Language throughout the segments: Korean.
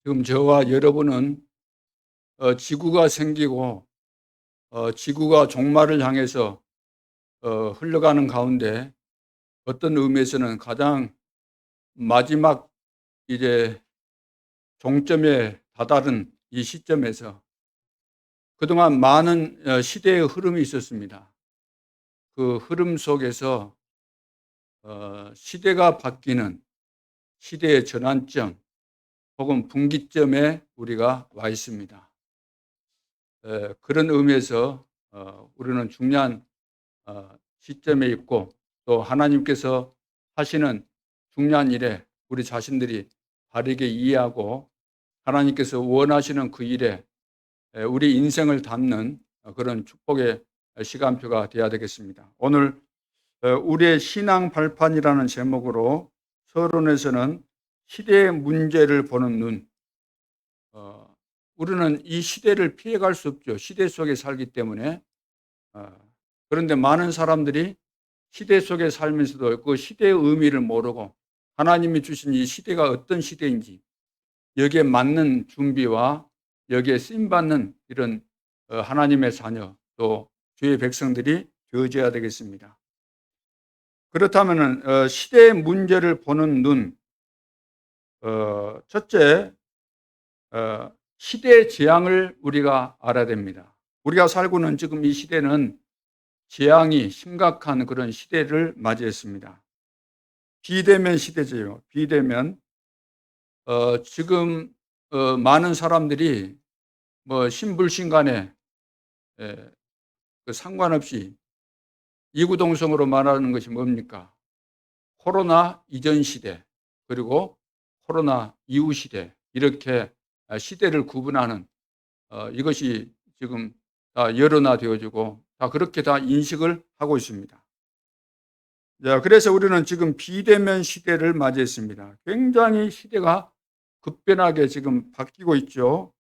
지금 저와 여러분은 지구가 생기고 지구가 종말을 향해서 흘러가는 가운데 어떤 의미에서는 가장 마지막 이제 종점에 다다른 이 시점에서 그동안 많은 시대의 흐름이 있었습니다. 그 흐름 속에서 시대가 바뀌는 시대의 전환점 혹은 분기점에 우리가 와 있습니다. 그런 의미에서 우리는 중요한 시점에 있고, 또 하나님께서 하시는 중요한 일에 우리 자신들이 바르게 이해하고 하나님께서 원하시는 그 일에 우리 인생을 담는 그런 축복의 시간표가 되어야 되겠습니다. 오늘 우리의 신앙 발판이라는 제목으로 서론에서는 시대의 문제를 보는 눈, 우리는 이 시대를 피해갈 수 없죠. 시대 속에 살기 때문에. 그런데 많은 사람들이 시대 속에 살면서도 그 시대의 의미를 모르고 하나님이 주신 이 시대가 어떤 시대인지 여기에 맞는 준비와 여기에 쓰임받는 이런 하나님의 자녀 또 주의 백성들이 되어져야 되겠습니다. 그렇다면 시대의 문제를 보는 눈, 첫째, 시대의 재앙을 우리가 알아야 됩니다. 우리가 살고 있는 지금 이 시대는 재앙이 심각한 그런 시대를 맞이했습니다. 비대면 시대죠. 비대면. 지금 많은 사람들이 뭐 신불신간에 그 상관없이 이구동성으로 말하는 것이 뭡니까? 코로나 이전 시대 그리고 코로나 이후 시대, 이렇게 시대를 구분하는 이것이 지금 다 여론화되어지고 다 그렇게 다 인식을 하고 있습니다. 자, 그래서 우리는 지금 비대면 시대를 맞이했습니다. 굉장히 시대가 급변하게 지금 바뀌고 있죠.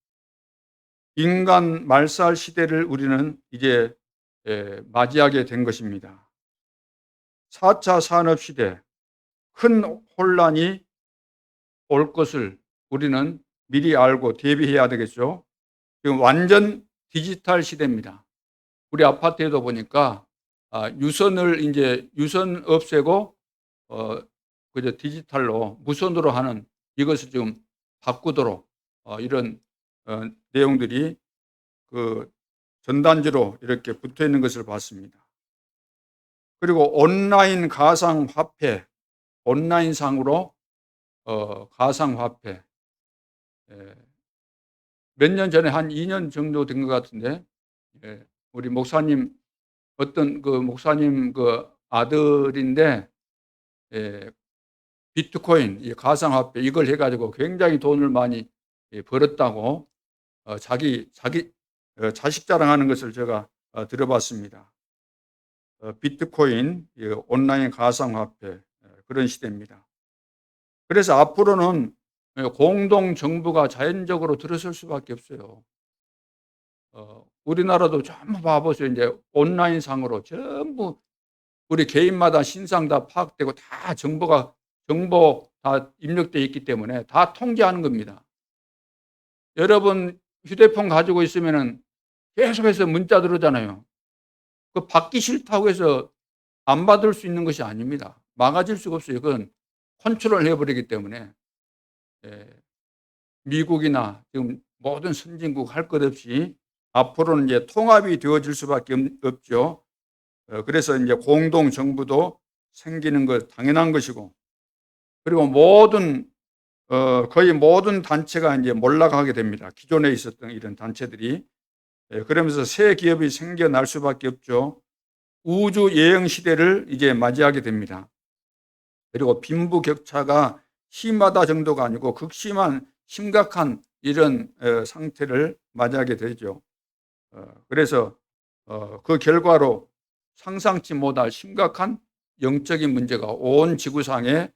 인간 말살 시대를 우리는 이제 맞이하게 된 것입니다. 4차 산업시대, 큰 혼란이 올 것을 우리는 미리 알고 대비해야 되겠죠. 지금 완전 디지털 시대입니다. 우리 아파트에도 보니까 유선을 이제 유선 없애고 그저 디지털로 무선으로 하는 이것을 지금 바꾸도록 이런 내용들이 그 전단지로 이렇게 붙어 있는 것을 봤습니다. 그리고 온라인 가상화폐, 온라인상으로 가상화폐, 몇 년 전에 한 2년 정도 된 것 같은데, 우리 목사님, 어떤 그 목사님 그 아들인데, 비트코인, 이 가상화폐 이걸 해가지고 굉장히 돈을 많이 벌었다고 자기 자식 자랑하는 것을 제가 들어봤습니다. 비트코인, 온라인 가상화폐 그런 시대입니다. 그래서 앞으로는 공동 정부가 자연적으로 들어설 수밖에 없어요. 우리나라도 전부 봐보세요. 이제 온라인 상으로 전부 우리 개인마다 신상 다 파악되고 다 정보 다 입력되어 있기 때문에 다 통제하는 겁니다. 여러분 휴대폰 가지고 있으면은 계속해서 문자 들어오잖아요. 그 받기 싫다고 해서 안 받을 수 있는 것이 아닙니다. 막아질 수가 없어요. 그건 컨트롤 해버리기 때문에. 미국이나 지금 모든 선진국 할 것 없이 앞으로는 이제 통합이 되어질 수밖에 없죠. 그래서 이제 공동 정부도 생기는 것 당연한 것이고, 그리고 거의 모든 단체가 이제 몰락하게 됩니다. 기존에 있었던 이런 단체들이. 그러면서 새 기업이 생겨날 수밖에 없죠. 우주 여행 시대를 이제 맞이하게 됩니다. 그리고 빈부격차가 심하다 정도가 아니고 극심한 심각한 이런 상태를 맞이하게 되죠. 그래서 그 결과로 상상치 못할 심각한 영적인 문제가 온 지구상에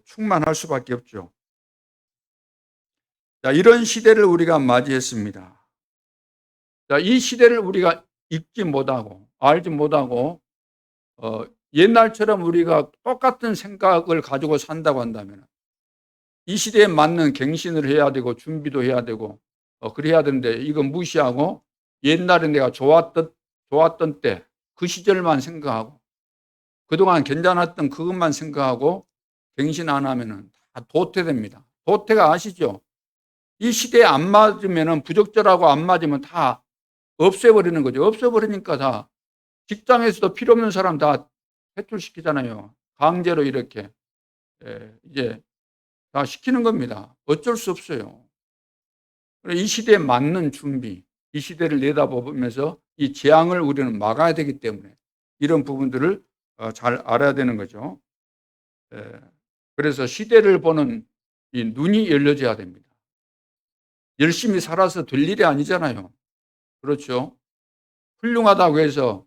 충만할 수밖에 없죠. 자, 이런 시대를 우리가 맞이했습니다. 자, 이 시대를 우리가 읽지 못하고 알지 못하고 옛날처럼 우리가 똑같은 생각을 가지고 산다고 한다면 이 시대에 맞는 갱신을 해야 되고 준비도 해야 되고 그래야 되는데 이건 무시하고 옛날에 내가 좋았던 때 그 시절만 생각하고 그동안 괜찮았던 그것만 생각하고 갱신 안 하면은 다 도태됩니다. 도태가 아시죠? 이 시대에 안 맞으면은 부적절하고 안 맞으면 다 없애버리는 거죠. 없애버리니까 다 직장에서도 필요 없는 사람 다 퇴출시키잖아요. 강제로 이렇게 이제 다 시키는 겁니다. 어쩔 수 없어요. 이 시대에 맞는 준비, 이 시대를 내다보면서 이 재앙을 우리는 막아야 되기 때문에 이런 부분들을 잘 알아야 되는 거죠. 그래서 시대를 보는 이 눈이 열려져야 됩니다. 열심히 살아서 될 일이 아니잖아요. 그렇죠? 훌륭하다고 해서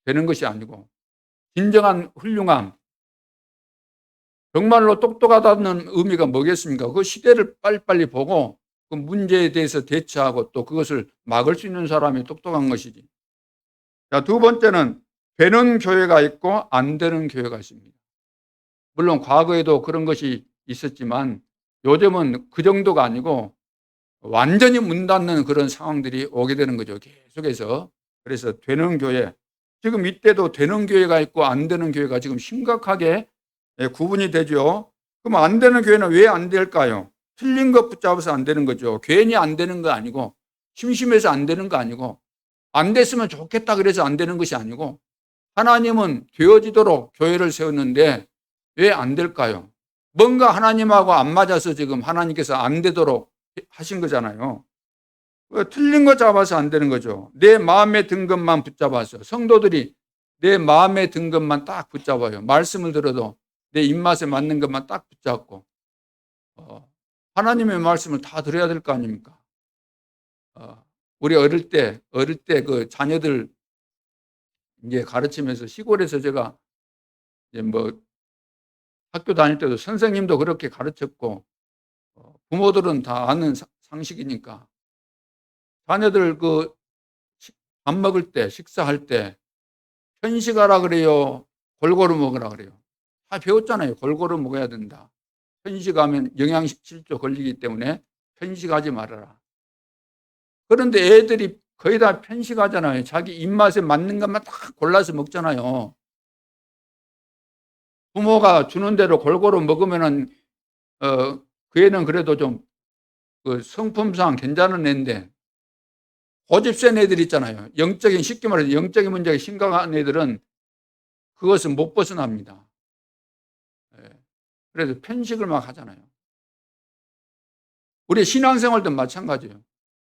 되는 것이 아니고 진정한 훌륭함, 정말로 똑똑하다는 의미가 뭐겠습니까? 그 시대를 빨리빨리 보고 그 문제에 대해서 대처하고 또 그것을 막을 수 있는 사람이 똑똑한 것이지. 자, 두 번째는 되는 교회가 있고 안 되는 교회가 있습니다. 물론 과거에도 그런 것이 있었지만 요즘은 그 정도가 아니고 완전히 문 닫는 그런 상황들이 오게 되는 거죠. 계속해서. 그래서 되는 교회, 지금 이때도 되는 교회가 있고 안 되는 교회가 지금 심각하게 구분이 되죠. 그럼 안 되는 교회는 왜 안 될까요? 틀린 것 붙잡아서 안 되는 거죠. 괜히 안 되는 거 아니고 심심해서 안 되는 거 아니고 안 됐으면 좋겠다 그래서 안 되는 것이 아니고 하나님은 되어지도록 교회를 세웠는데 왜 안 될까요? 뭔가 하나님하고 안 맞아서 지금 하나님께서 안 되도록 하신 거잖아요. 틀린 거 잡아서 안 되는 거죠. 내 마음에 든 것만 붙잡아서 성도들이 내 마음에 든 것만 딱 붙잡아요. 말씀을 들어도 내 입맛에 맞는 것만 딱 붙잡고 하나님의 말씀을 다 들어야 될 거 아닙니까? 우리 어릴 때 그 자녀들 이제 가르치면서 시골에서 제가 이제 뭐 학교 다닐 때도 선생님도 그렇게 가르쳤고 부모들은 다 아는 상식이니까 자녀들 그 밥 먹을 때 식사할 때 편식하라 그래요? 골고루 먹으라 그래요? 다 배웠잖아요. 골고루 먹어야 된다. 편식하면 영양실조 걸리기 때문에 편식하지 말아라. 그런데 애들이 거의 다 편식하잖아요. 자기 입맛에 맞는 것만 딱 골라서 먹잖아요. 부모가 주는 대로 골고루 먹으면은 그 애는 그래도 좀 그 성품상 괜찮은 애인데 고집센 애들 있잖아요. 쉽게 말해서 영적인 문제가 심각한 애들은 그것은 못 벗어납니다. 그래서 편식을 막 하잖아요. 우리 신앙생활도 마찬가지예요.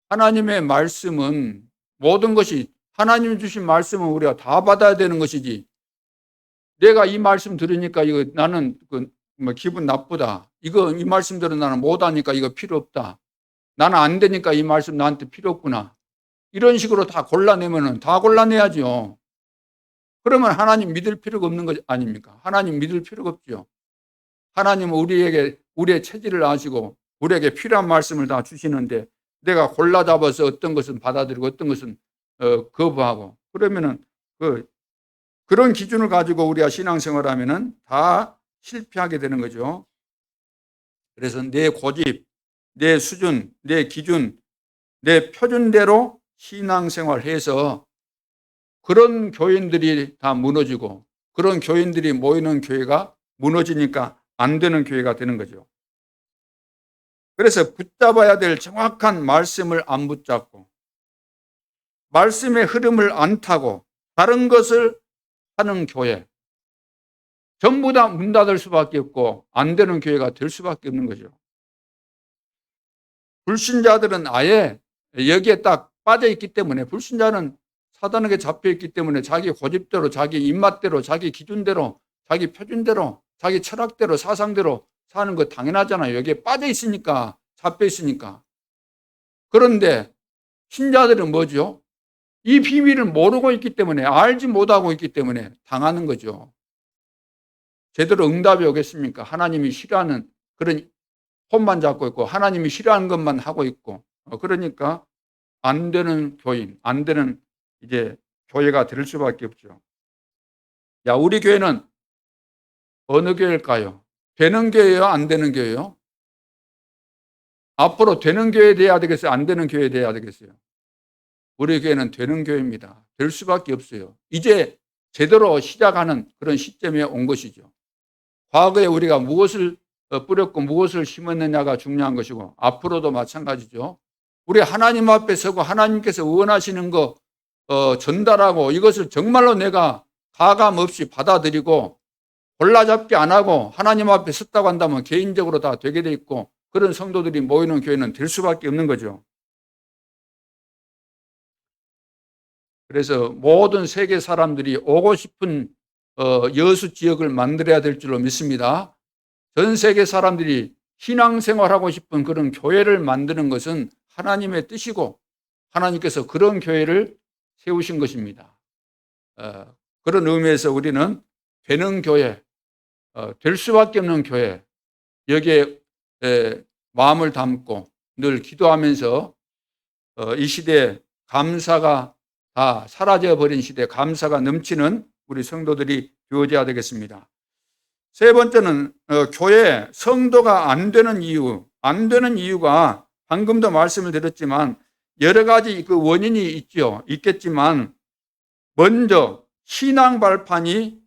하나님의 말씀은 모든 것이 하나님이 주신 말씀은 우리가 다 받아야 되는 것이지 내가 이 말씀 들으니까 이거 나는 뭐 기분 나쁘다. 이 말씀대로 나는 못하니까 이거 필요 없다. 나는 안 되니까 이 말씀 나한테 필요 없구나. 이런 식으로 다 골라내면은 다 골라내야죠. 그러면 하나님 믿을 필요가 없는 것 아닙니까? 하나님 믿을 필요가 없죠. 하나님은 우리에게 우리의 체질을 아시고 우리에게 필요한 말씀을 다 주시는데 내가 골라 잡아서 어떤 것은 받아들이고 어떤 것은 거부하고 그러면은 그런 기준을 가지고 우리가 신앙생활하면은 다 실패하게 되는 거죠. 그래서 내 고집, 내 수준, 내 기준, 내 표준대로 신앙생활해서 그런 교인들이 다 무너지고 그런 교인들이 모이는 교회가 무너지니까 안 되는 교회가 되는 거죠. 그래서 붙잡아야 될 정확한 말씀을 안 붙잡고 말씀의 흐름을 안 타고 다른 것을 하는 교회 전부 다 문 닫을 수밖에 없고 안 되는 교회가 될 수밖에 없는 거죠. 불신자들은 아예 여기에 딱 빠져 있기 때문에 불신자는 사단에게 잡혀 있기 때문에 자기 고집대로 자기 입맛대로 자기 기준대로 자기 표준대로 자기 철학대로 사상대로 사는 거 당연하잖아요. 여기에 빠져 있으니까 잡혀 있으니까. 그런데 신자들은 뭐죠? 이 비밀을 모르고 있기 때문에 알지 못하고 있기 때문에 당하는 거죠. 제대로 응답이 오겠습니까? 하나님이 싫어하는 그런 폰만 잡고 있고 하나님이 싫어하는 것만 하고 있고 그러니까 안 되는 교인, 안 되는 이제 교회가 될 수밖에 없죠. 야, 우리 교회는 어느 교회일까요? 되는 교회요, 안 되는 교회요? 앞으로 되는 교회 돼야 되겠어요? 안 되는 교회 돼야 되겠어요? 우리 교회는 되는 교회입니다. 될 수밖에 없어요. 이제 제대로 시작하는 그런 시점에 온 것이죠. 과거에 우리가 무엇을 뿌렸고 무엇을 심었느냐가 중요한 것이고 앞으로도 마찬가지죠. 우리 하나님 앞에 서고 하나님께서 원하시는 거 전달하고 이것을 정말로 내가 가감 없이 받아들이고 골라잡기 안 하고 하나님 앞에 섰다고 한다면 개인적으로 다 되게 돼 있고 그런 성도들이 모이는 교회는 될 수밖에 없는 거죠. 그래서 모든 세계 사람들이 오고 싶은 여수 지역을 만들어야 될 줄로 믿습니다. 전 세계 사람들이 신앙생활하고 싶은 그런 교회를 만드는 것은 하나님의 뜻이고 하나님께서 그런 교회를 세우신 것입니다. 그런 의미에서 우리는 되는 교회, 될 수밖에 없는 교회, 여기에 마음을 담고 늘 기도하면서 이 시대에 감사가 다 사라져버린 시대에 감사가 넘치는 우리 성도들이 되어져야 되겠습니다. 세 번째는 교회 성도가 안 되는 이유, 안 되는 이유가 방금도 말씀을 드렸지만 여러 가지 그 원인이 있겠지만 먼저 신앙 발판이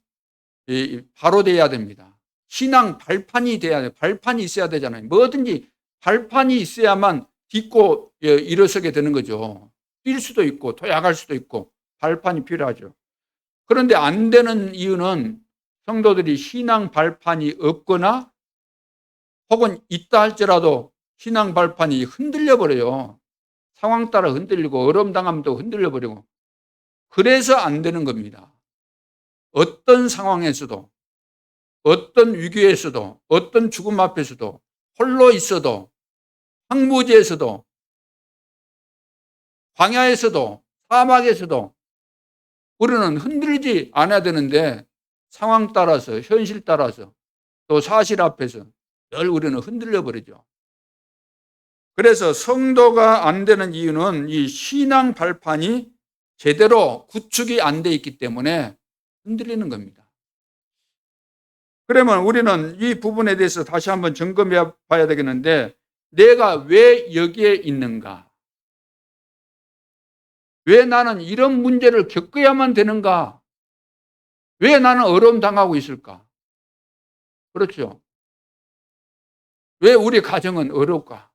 바로 돼야 됩니다. 신앙 발판이 돼야 돼요. 발판이 있어야 되잖아요. 뭐든지 발판이 있어야만 딛고 일어서게 되는 거죠. 뛸 수도 있고 도약할 수도 있고 발판이 필요하죠. 그런데 안 되는 이유는 성도들이 신앙 발판이 없거나 혹은 있다 할지라도 신앙 발판이 흔들려 버려요. 상황 따라 흔들리고 어려움 당하면도 흔들려 버리고 그래서 안 되는 겁니다. 어떤 상황에서도 어떤 위기에서도 어떤 죽음 앞에서도 홀로 있어도 황무지에서도 광야에서도 사막에서도 우리는 흔들리지 않아야 되는데 상황 따라서 현실 따라서 또 사실 앞에서 늘 우리는 흔들려 버리죠. 그래서 성도가 안 되는 이유는 이 신앙 발판이 제대로 구축이 안 돼 있기 때문에 흔들리는 겁니다. 그러면 우리는 이 부분에 대해서 다시 한번 점검해 봐야 되겠는데 내가 왜 여기에 있는가? 왜 나는 이런 문제를 겪어야만 되는가? 왜 나는 어려움 당하고 있을까? 그렇죠. 왜 우리 가정은 어려울까?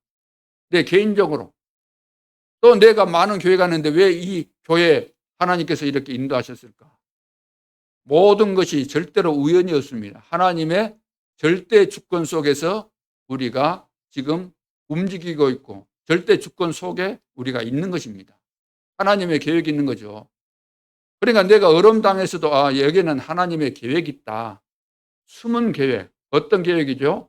내 개인적으로. 또 내가 많은 교회 가는데 왜 이 교회 하나님께서 이렇게 인도하셨을까? 모든 것이 절대로 우연이 없습니다. 하나님의 절대 주권 속에서 우리가 지금 움직이고 있고 절대 주권 속에 우리가 있는 것입니다. 하나님의 계획이 있는 거죠. 그러니까 내가 어려움 당해서도 여기는 하나님의 계획이 있다. 숨은 계획. 어떤 계획이죠?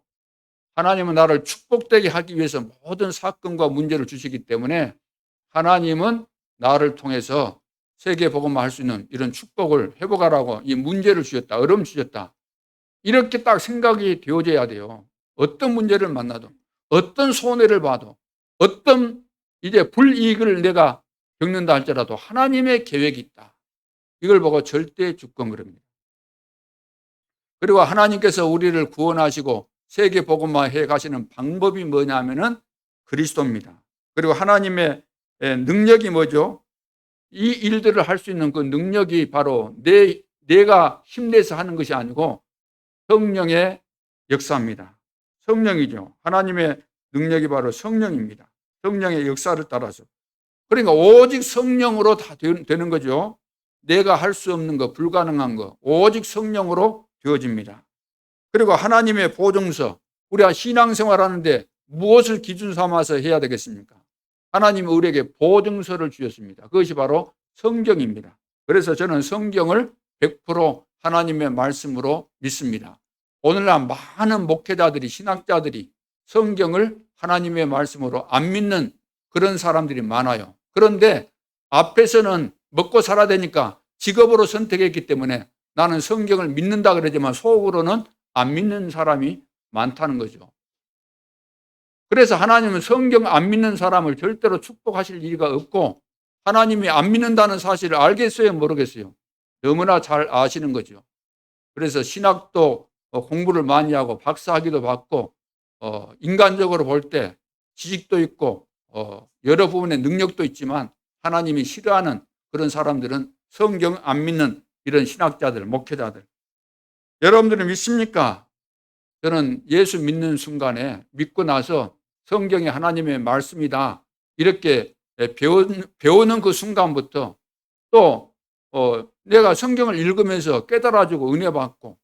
하나님은 나를 축복되게 하기 위해서 모든 사건과 문제를 주시기 때문에 하나님은 나를 통해서 세계 복음화 할 수 있는 이런 축복을 회복하라고 이 문제를 주셨다. 어려움 주셨다. 이렇게 딱 생각이 되어져야 돼요. 어떤 문제를 만나도 어떤 손해를 봐도 어떤 이제 불이익을 내가 겪는다 할지라도 하나님의 계획이 있다. 이걸 보고 절대 주권 그럽니다. 그리고 하나님께서 우리를 구원하시고 세계 복음화 해 가시는 방법이 뭐냐면은 그리스도입니다. 그리고 하나님의 능력이 뭐죠? 이 일들을 할 수 있는 그 능력이 바로 내가 힘내서 하는 것이 아니고 성령의 역사입니다. 성령이죠. 하나님의 능력이 바로 성령입니다. 성령의 역사를 따라서. 그러니까 오직 성령으로 다 되는 거죠. 내가 할 수 없는 거, 불가능한 거 오직 성령으로 되어집니다. 그리고 하나님의 보증서, 우리가 신앙생활하는데 무엇을 기준 삼아서 해야 되겠습니까? 하나님이 우리에게 보증서를 주셨습니다. 그것이 바로 성경입니다. 그래서 저는 성경을 100% 하나님의 말씀으로 믿습니다. 오늘날 많은 목회자들이 신학자들이 성경을 하나님의 말씀으로 안 믿는 그런 사람들이 많아요. 그런데 앞에서는 먹고 살아야 되니까 직업으로 선택했기 때문에 나는 성경을 믿는다 그러지만 속으로는 안 믿는 사람이 많다는 거죠. 그래서 하나님은 성경 안 믿는 사람을 절대로 축복하실 리가 없고 하나님이 안 믿는다는 사실을 알겠어요? 모르겠어요? 너무나 잘 아시는 거죠. 그래서 신학도 공부를 많이 하고 박사학위도 받고 인간적으로 볼 때 지식도 있고 여러 부분의 능력도 있지만 하나님이 싫어하는 그런 사람들은 성경 안 믿는 이런 신학자들, 목회자들. 여러분들은 믿습니까? 저는 예수 믿는 순간에 믿고 나서 성경이 하나님의 말씀이다 이렇게 배우는 그 순간부터 또 내가 성경을 읽으면서 깨달아지고 은혜 받고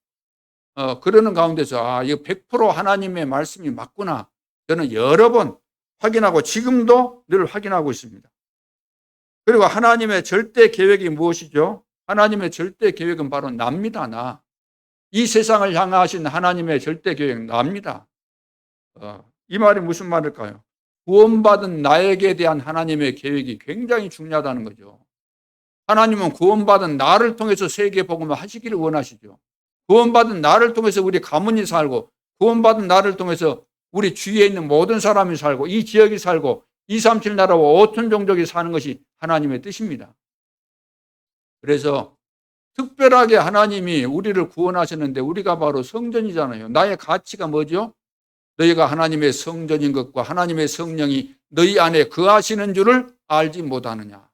그러는 가운데서 이거 100% 하나님의 말씀이 맞구나. 저는 여러 번 확인하고 지금도 늘 확인하고 있습니다. 그리고 하나님의 절대 계획이 무엇이죠? 하나님의 절대 계획은 바로 납니다. 나. 이 세상을 향하신 하나님의 절대 계획은 납니다. 이 말이 무슨 말일까요? 구원받은 나에게 대한 하나님의 계획이 굉장히 중요하다는 거죠. 하나님은 구원받은 나를 통해서 세계 복음을 하시기를 원하시죠. 구원받은 나를 통해서 우리 가문이 살고 구원받은 나를 통해서 우리 주위에 있는 모든 사람이 살고 이 지역이 살고 237 나라와 5천 종족이 사는 것이 하나님의 뜻입니다. 그래서 특별하게 하나님이 우리를 구원하셨는데 우리가 바로 성전이잖아요. 나의 가치가 뭐죠? 너희가 하나님의 성전인 것과 하나님의 성령이 너희 안에 거하시는 줄을 알지 못하느냐.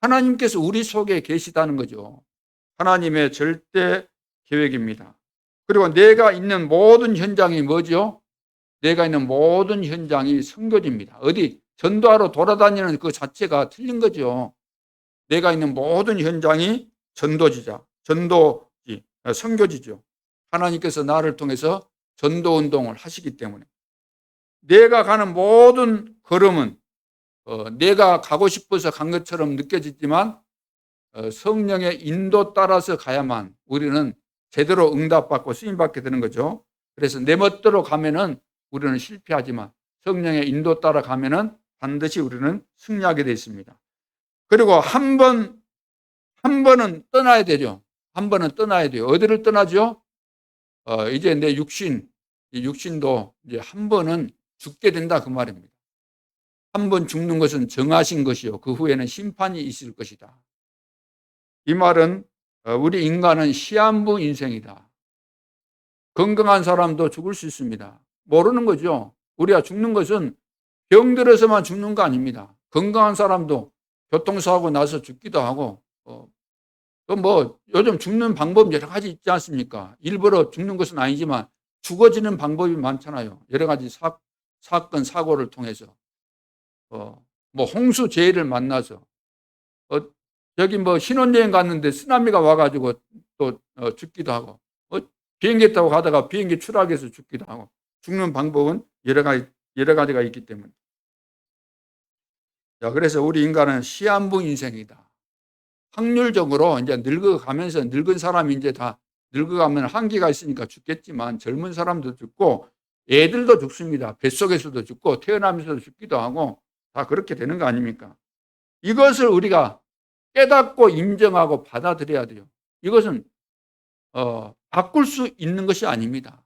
하나님께서 우리 속에 계시다는 거죠. 하나님의 절대 계획입니다. 그리고 내가 있는 모든 현장이 뭐죠? 내가 있는 모든 현장이 선교지입니다. 어디 전도하러 돌아다니는 그 자체가 틀린 거죠. 내가 있는 모든 현장이 전도지자, 전도지, 선교지죠. 하나님께서 나를 통해서 전도운동을 하시기 때문에 내가 가는 모든 걸음은 내가 가고 싶어서 간 것처럼 느껴지지만 성령의 인도 따라서 가야만 우리는 제대로 응답받고 쓰임받게 되는 거죠. 그래서 내 멋대로 가면은 우리는 실패하지만 성령의 인도 따라 가면은 반드시 우리는 승리하게 되어 있습니다. 그리고 한 번은 떠나야 되죠. 한 번은 떠나야 돼요. 어디를 떠나죠? 이제 내 육신도 이제 한 번은 죽게 된다 그 말입니다. 한 번 죽는 것은 정하신 것이요. 그 후에는 심판이 있을 것이다. 이 말은 우리 인간은 시한부 인생이다. 건강한 사람도 죽을 수 있습니다. 모르는 거죠. 우리가 죽는 것은 병들어서만 죽는 거 아닙니다. 건강한 사람도 교통사고 나서 죽기도 하고 또 뭐 요즘 죽는 방법 여러 가지 있지 않습니까? 일부러 죽는 것은 아니지만 죽어지는 방법이 많잖아요. 여러 가지 사건 사고를 통해서 뭐 홍수재해를 만나서 여기 뭐 신혼여행 갔는데 쓰나미가 와가지고 또 죽기도 하고 비행기 타고 가다가 비행기 추락해서 죽기도 하고 죽는 방법은 여러 가지가 있기 때문에. 자, 그래서 우리 인간은 시한부 인생이다. 확률적으로 이제 늙어가면서 늙은 사람이 이제 다 늙어가면 한계가 있으니까 죽겠지만 젊은 사람도 죽고 애들도 죽습니다. 뱃속에서도 죽고 태어나면서도 죽기도 하고 다 그렇게 되는 거 아닙니까? 이것을 우리가 깨닫고 인정하고 받아들여야 돼요. 이것은 바꿀 수 있는 것이 아닙니다.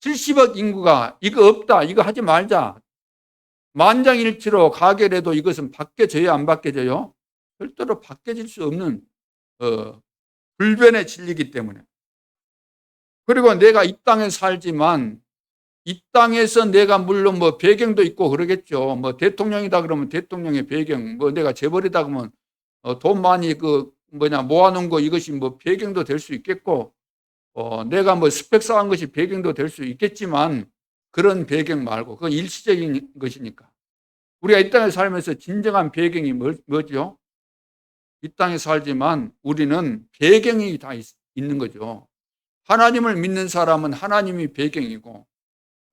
70억 인구가 이거 없다, 이거 하지 말자. 만장일치로 가결해도 이것은 바뀌어져요, 안 바뀌어져요? 절대로 바뀌어질 수 없는 불변의 진리이기 때문에. 그리고 내가 이 땅에 살지만 이 땅에서 내가 물론 뭐 배경도 있고 그러겠죠. 뭐 대통령이다 그러면 대통령의 배경, 뭐 내가 재벌이다 그러면 돈 많이 모아놓은 거 이것이 뭐 배경도 될 수 있겠고, 내가 뭐 스펙 쌓은 것이 배경도 될 수 있겠지만 그런 배경 말고 그건 일시적인 것이니까. 우리가 이 땅에 살면서 진정한 배경이 뭐죠? 이 땅에 살지만 우리는 배경이 다 있는 거죠. 하나님을 믿는 사람은 하나님이 배경이고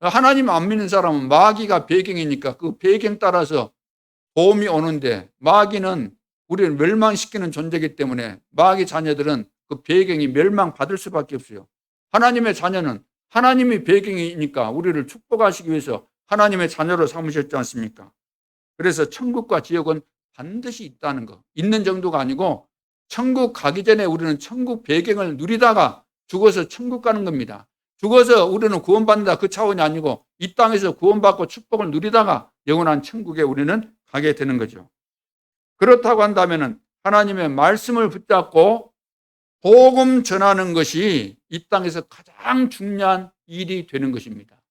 하나님 안 믿는 사람은 마귀가 배경이니까 그 배경 따라서 도움이 오는데 마귀는 우리를 멸망시키는 존재이기 때문에 마귀 자녀들은 그 배경이 멸망받을 수밖에 없어요. 하나님의 자녀는 하나님이 배경이니까 우리를 축복하시기 위해서 하나님의 자녀로 삼으셨지 않습니까? 그래서 천국과 지옥은 반드시 있다는 거. 있는 정도가 아니고 천국 가기 전에 우리는 천국 배경을 누리다가 죽어서 천국 가는 겁니다. 죽어서 우리는 구원받는다 그 차원이 아니고 이 땅에서 구원받고 축복을 누리다가 영원한 천국에 우리는 가게 되는 거죠. 그렇다고 한다면 하나님의 말씀을 붙잡고 복음 전하는 것이 이 땅에서 가장 중요한 일이 되는 것입니다.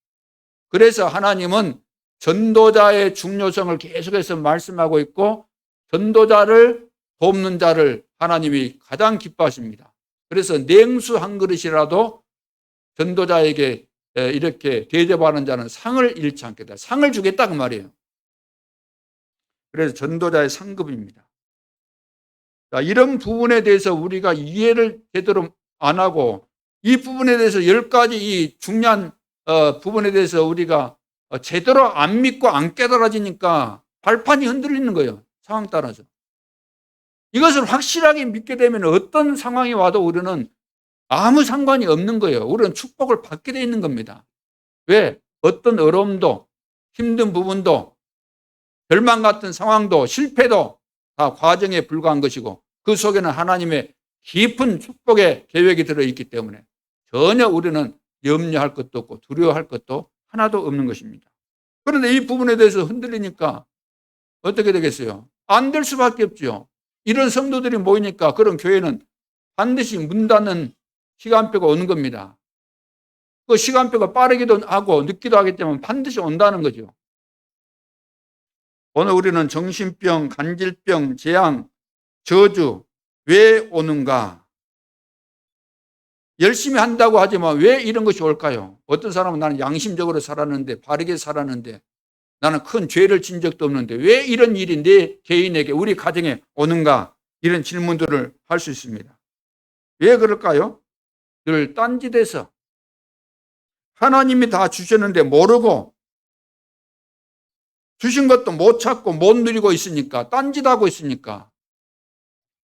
그래서 하나님은 전도자의 중요성을 계속해서 말씀하고 있고 전도자를 돕는 자를 하나님이 가장 기뻐하십니다. 그래서 냉수 한 그릇이라도 전도자에게 이렇게 대접하는 자는 상을 잃지 않겠다. 상을 주겠다 그 말이에요. 그래서 전도자의 상급입니다. 자, 이런 부분에 대해서 우리가 이해를 제대로 안 하고 이 부분에 대해서 10가지 이 중요한 부분에 대해서 우리가 제대로 안 믿고 안 깨달아지니까 발판이 흔들리는 거예요. 상황 따라서. 이것을 확실하게 믿게 되면 어떤 상황이 와도 우리는 아무 상관이 없는 거예요. 우리는 축복을 받게 돼 있는 겁니다. 왜? 어떤 어려움도 힘든 부분도 절망 같은 상황도 실패도 다 과정에 불과한 것이고 그 속에는 하나님의 깊은 축복의 계획이 들어있기 때문에 전혀 우리는 염려할 것도 없고 두려워할 것도 하나도 없는 것입니다. 그런데 이 부분에 대해서 흔들리니까 어떻게 되겠어요? 안 될 수밖에 없죠. 이런 성도들이 모이니까 그런 교회는 반드시 문 닫는 시간표가 오는 겁니다. 그 시간표가 빠르기도 하고 늦기도 하기 때문에 반드시 온다는 거죠. 오늘 우리는 정신병, 간질병, 재앙, 저주 왜 오는가? 열심히 한다고 하지만 왜 이런 것이 올까요? 어떤 사람은 나는 양심적으로 살았는데 바르게 살았는데 나는 큰 죄를 진 적도 없는데 왜 이런 일이 내 개인에게 우리 가정에 오는가? 이런 질문들을 할 수 있습니다. 왜 그럴까요? 늘 딴짓해서 하나님이 다 주셨는데 모르고 주신 것도 못 찾고 못 누리고 있으니까 딴짓하고 있으니까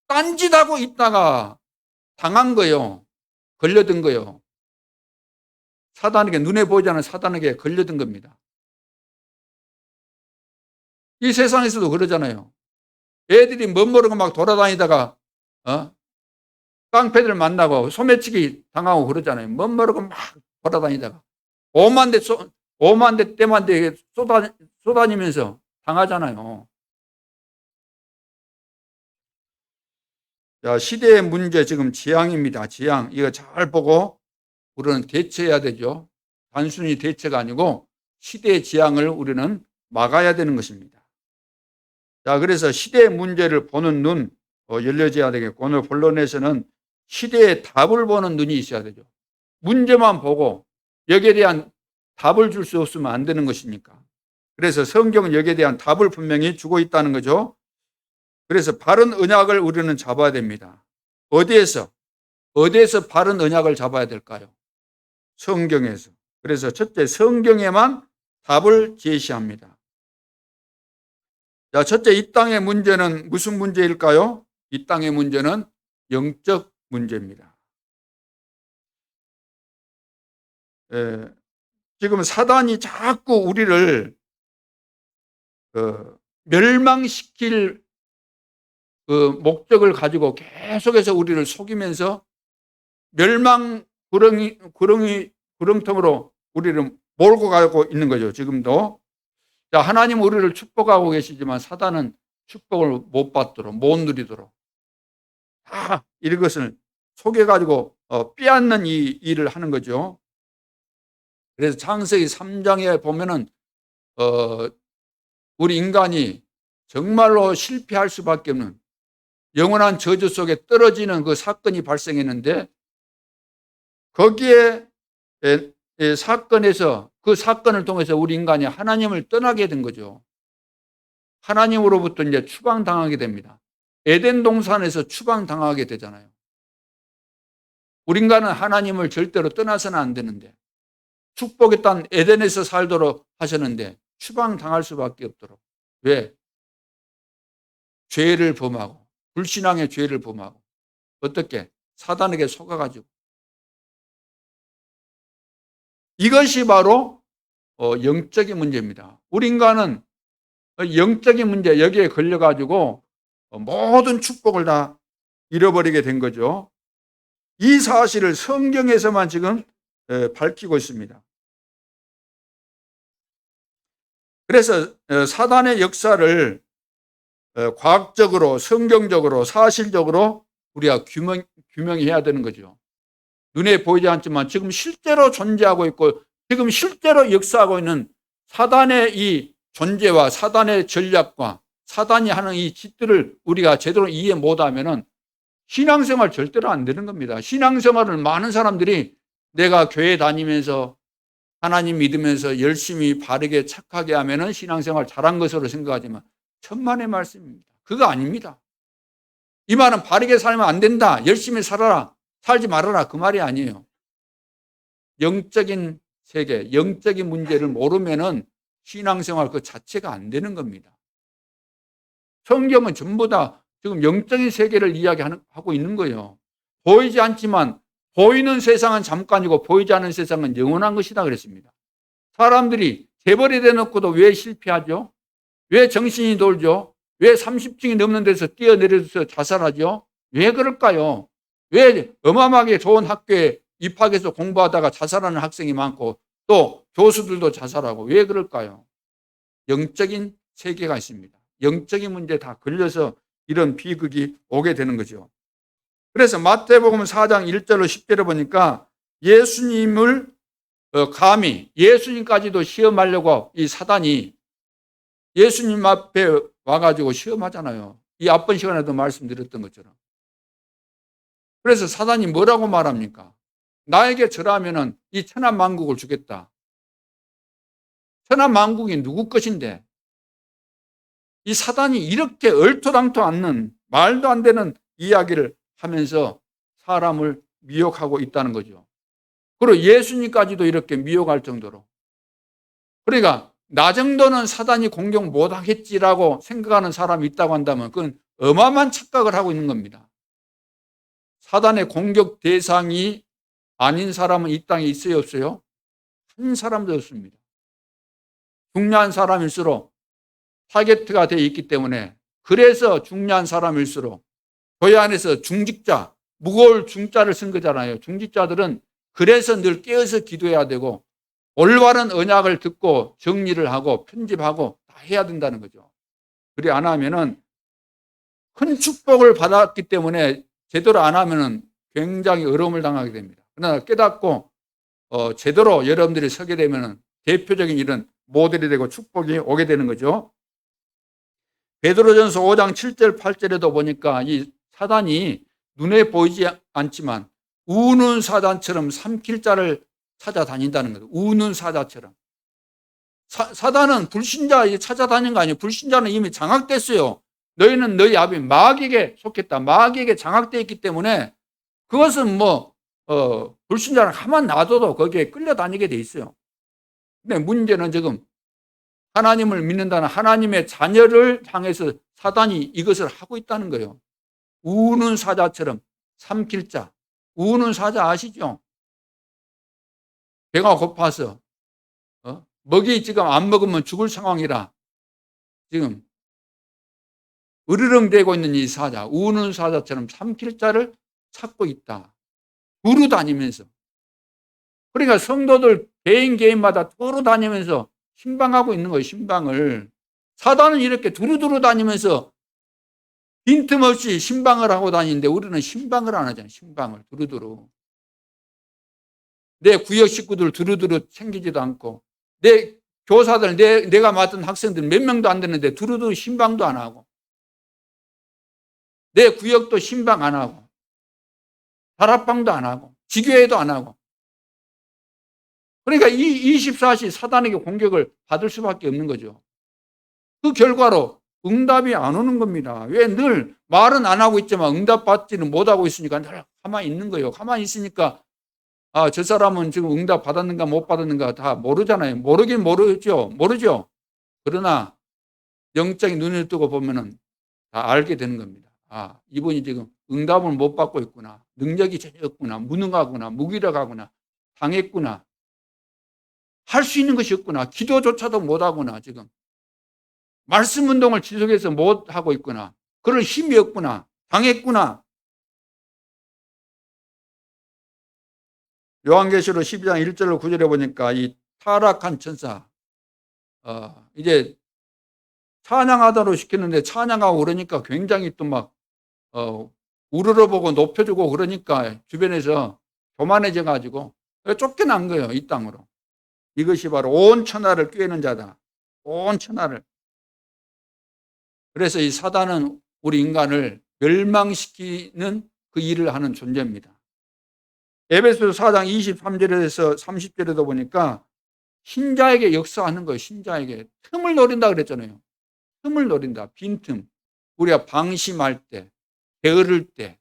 딴짓하고 있다가 당한 거요. 걸려든 거요. 사단에게 눈에 보이지 않는 사단에게 걸려든 겁니다. 이 세상에서도 그러잖아요. 애들이 멋모르고 막 돌아다니다가 깡패들 만나고 소매치기 당하고 그러잖아요. 멋모르고 막 돌아다니다가 오만 대 때만 대 쏟아니면서 당하잖아요. 자, 시대의 문제 지금 재앙입니다. 재앙. 이거 잘 보고 우리는 대처해야 되죠. 단순히 대처가 아니고 시대의 재앙을 우리는 막아야 되는 것입니다. 자, 그래서 시대의 문제를 보는 눈 열려져야 되겠고 오늘 본론에서는 시대의 답을 보는 눈이 있어야 되죠. 문제만 보고 여기에 대한 답을 줄 수 없으면 안 되는 것이니까. 그래서 성경은 여기에 대한 답을 분명히 주고 있다는 거죠. 그래서 바른 언약을 우리는 잡아야 됩니다. 어디에서 바른 언약을 잡아야 될까요? 성경에서. 그래서 첫째, 성경에만 답을 제시합니다. 자, 첫째, 이 땅의 문제는 무슨 문제일까요? 이 땅의 문제는 영적 문제입니다. 지금 사단이 자꾸 우리를 멸망시킬 그 목적을 가지고 계속해서 우리를 속이면서 멸망 구렁텅으로 우리를 몰고 가고 있는 거죠. 지금도. 자, 하나님은 우리를 축복하고 계시지만 사단은 축복을 못 받도록 못 누리도록 다 이런 것을 속여가지고 빼앗는 이 일을 하는 거죠. 그래서 창세기 3장에 보면은 우리 인간이 정말로 실패할 수밖에 없는 영원한 저주 속에 떨어지는 그 사건이 발생했는데 거기에 사건에서 그 사건을 통해서 우리 인간이 하나님을 떠나게 된 거죠. 하나님으로부터 이제 추방당하게 됩니다. 에덴 동산에서 추방당하게 되잖아요. 우리 인간은 하나님을 절대로 떠나서는 안 되는데 축복의 땅 에덴에서 살도록 하셨는데 추방당할 수밖에 없도록. 왜? 죄를 범하고 불신앙의 죄를 범하고 어떻게? 사단에게 속아가지고. 이것이 바로 영적인 문제입니다. 우리 인간은 영적인 문제 여기에 걸려가지고 모든 축복을 다 잃어버리게 된 거죠. 이 사실을 성경에서만 지금 밝히고 있습니다. 그래서 사단의 역사를 과학적으로 성경적으로 사실적으로 우리가 규명해야 되는 거죠. 눈에 보이지 않지만 지금 실제로 존재하고 있고 지금 실제로 역사하고 있는 사단의 이 존재와 사단의 전략과 사단이 하는 이 짓들을 우리가 제대로 이해 못하면은 신앙생활 절대로 안 되는 겁니다. 신앙생활을 많은 사람들이 내가 교회 다니면서 하나님 믿으면서 열심히 바르게 착하게 하면은 신앙생활 잘한 것으로 생각하지만 천만의 말씀입니다. 그거 아닙니다. 이 말은 바르게 살면 안 된다. 열심히 살아라. 살지 말아라. 그 말이 아니에요. 영적인 세계, 영적인 문제를 모르면은 신앙생활 그 자체가 안 되는 겁니다. 성경은 전부 다 지금 영적인 세계를 이야기하고 있는 거예요. 보이지 않지만 보이는 세상은 잠깐이고 보이지 않는 세상은 영원한 것이다 그랬습니다. 사람들이 재벌이 되놓고도 왜 실패하죠? 왜 정신이 돌죠? 왜 30층이 넘는 데서 뛰어내려서 자살하죠? 왜 그럴까요? 왜 어마어마하게 좋은 학교에 입학해서 공부하다가 자살하는 학생이 많고 또 교수들도 자살하고 왜 그럴까요? 영적인 세계가 있습니다. 영적인 문제에 다 걸려서 이런 비극이 오게 되는 거죠. 그래서 마태복음 4장 1절로 10절을 보니까 예수님을 감히 예수님까지도 시험하려고 이 사단이 예수님 앞에 와가지고 시험하잖아요. 이 앞번 시간에도 말씀드렸던 것처럼. 그래서 사단이 뭐라고 말합니까? 나에게 절하면은 이 천하만국을 주겠다. 천하만국이 누구 것인데? 이 사단이 이렇게 얼토당토 않는 말도 안 되는 이야기를 하면서 사람을 미혹하고 있다는 거죠. 그리고 예수님까지도 이렇게 미혹할 정도로. 그러니까 나 정도는 사단이 공격 못하겠지라고 생각하는 사람이 있다고 한다면 그건 어마어마한 착각을 하고 있는 겁니다. 사단의 공격 대상이 아닌 사람은 이 땅에 있어요, 없어요? 한 사람도 없습니다. 중요한 사람일수록 타겟트가 되어 있기 때문에 그래서 중요한 사람일수록 교회 안에서 중직자, 무거울 중자를 쓴 거잖아요. 중직자들은 그래서 늘 깨어서 기도해야 되고 올바른 언약을 듣고 정리를 하고 편집하고 다 해야 된다는 거죠. 그리 안 하면은 큰 축복을 받았기 때문에 제대로 안 하면은 굉장히 어려움을 당하게 됩니다. 그러나 깨닫고 제대로 여러분들이 서게 되면은 대표적인 이런 모델이 되고 축복이 오게 되는 거죠. 베드로전서 5장 7절 8절에도 보니까 이 사단이 눈에 보이지 않지만 우는 사자처럼 삼킬 자를 찾아다닌다는 거예요. 우는 사자처럼. 사단은 불신자 찾아다니는 거 아니에요. 불신자는 이미 장악됐어요. 너희는 너희 아비 마귀에게 속했다. 마귀에게 장악되어 있기 때문에 그것은 불신자는 가만 놔둬도 거기에 끌려다니게 돼 있어요. 근데 문제는 지금 하나님을 믿는다는 하나님의 자녀를 향해서 사단이 이것을 하고 있다는 거예요. 우는 사자처럼 삼킬 자. 우는 사자 아시죠? 배가 고파서 먹이 지금 안 먹으면 죽을 상황이라 지금 으르렁대고 있는 이 사자, 우는 사자처럼 삼킬 자를 찾고 있다. 두루 다니면서. 그러니까 성도들 개인마다 두루 다니면서 신방하고 있는 거예요. 신방을. 사단은 이렇게 두루두루 다니면서 빈틈없이 신방을 하고 다니는데 우리는 신방을 안 하잖아요. 신방을 두루두루. 내 구역 식구들 두루두루 챙기지도 않고 내 교사들 내가 맡은 학생들 몇 명도 안 되는데 두루두루 신방도 안 하고 내 구역도 신방 안 하고 다락방도 안 하고 지교회도 안 하고 그러니까 이 24시 사단에게 공격을 받을 수밖에 없는 거죠. 그 결과로 응답이 안 오는 겁니다. 왜 늘 말은 안 하고 있지만 응답받지는 못하고 있으니까 늘 가만히 있는 거예요. 가만히 있으니까 저 사람은 지금 응답 받았는가 못 받았는가 다 모르잖아요. 모르긴 모르죠. 그러나 영적인 눈을 뜨고 보면은 다 알게 되는 겁니다. 이분이 지금 응답을 못 받고 있구나. 능력이 전혀 없구나. 무능하구나. 무기력하구나. 당했구나. 할 수 있는 것이 없구나. 기도조차도 못하구나. 지금 말씀 운동을 지속해서 못하고 있구나. 그럴 힘이 없구나. 당했구나. 요한계시록 12장 1절로 9절에 보니까 이 타락한 천사 이제 찬양하다로 시켰는데 찬양하고 그러니까 굉장히 또 막 우러러보고 높여주고 그러니까 주변에서 교만해져 가지고 쫓겨난 거예요. 이 땅으로. 이것이 바로 온 천하를 꾀는 자다. 온 천하를. 그래서 이 사단은 우리 인간을 멸망시키는 그 일을 하는 존재입니다. 에베소서 4장 23절에서 30절에도 보니까 신자에게 역사하는 거예요. 신자에게 틈을 노린다 그랬잖아요. 틈을 노린다. 빈틈. 우리가 방심할 때, 게으를 때,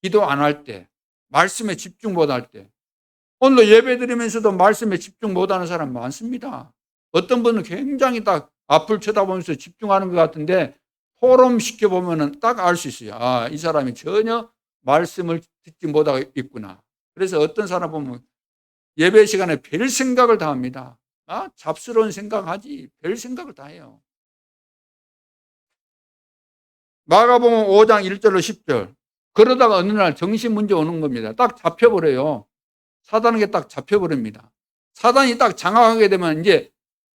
기도 안 할 때, 말씀에 집중 못할 때. 오늘 예배 드리면서도 말씀에 집중 못하는 사람 많습니다. 어떤 분은 굉장히 딱 앞을 쳐다보면서 집중하는 것 같은데 포럼 시켜보면 딱 알 수 있어요. 아, 이 사람이 전혀 말씀을 듣지 못하고 있구나. 그래서 어떤 사람 보면 예배 시간에 별 생각을 다 합니다. 아, 잡스러운 생각하지. 별 생각을 다 해요. 마가복음 5장 1절로 10절. 그러다가 어느 날 정신 문제 오는 겁니다. 딱 잡혀버려요. 사단에게 딱 잡혀버립니다. 사단이 딱 장악하게 되면 이제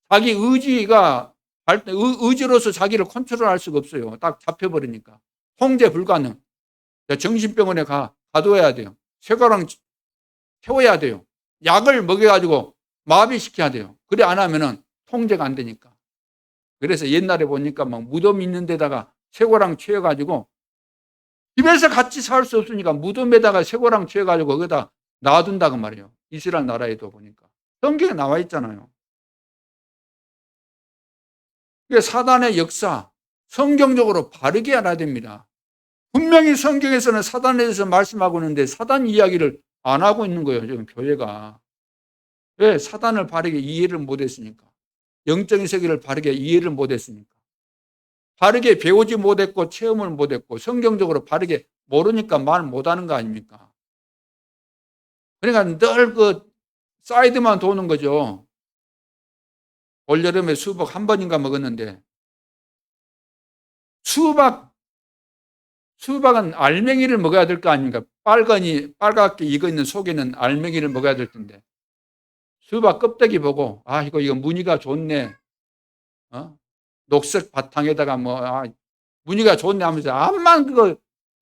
자기 의지가 의지로서 자기를 컨트롤할 수가 없어요. 딱 잡혀버리니까. 통제 불가능. 정신병원에 가둬야 돼요. 쇠고랑 태워야 돼요. 약을 먹여가지고 마비시켜야 돼요. 그래 안 하면은 통제가 안 되니까. 그래서 옛날에 보니까 막 무덤 있는 데다가 쇠고랑 채워가지고 집에서 같이 살 수 없으니까 무덤에다가 쇠고랑 채워가지고 거기다 놔둔다고 말이에요. 이스라엘 나라에도 보니까. 성경에 나와 있잖아요. 사단의 역사, 성경적으로 바르게 알아야 됩니다. 분명히 성경에서는 사단에 대해서 말씀하고 있는데 사단 이야기를 안 하고 있는 거예요. 지금 교회가. 왜? 사단을 바르게 이해를 못했으니까. 영적인 세계를 바르게 이해를 못했으니까. 바르게 배우지 못했고 체험을 못했고 성경적으로 바르게 모르니까 말 못하는 거 아닙니까? 그러니까 늘 그 사이드만 도는 거죠. 올여름에 수박 한 번인가 먹었는데 수박은 알맹이를 먹어야 될 거 아닙니까? 빨갛게 익어 있는 속에는 알맹이를 먹어야 될 텐데 수박 껍데기 보고 아 이거 무늬가 좋네. 녹색 바탕에다가 무늬가 좋네 하면서 암만 그거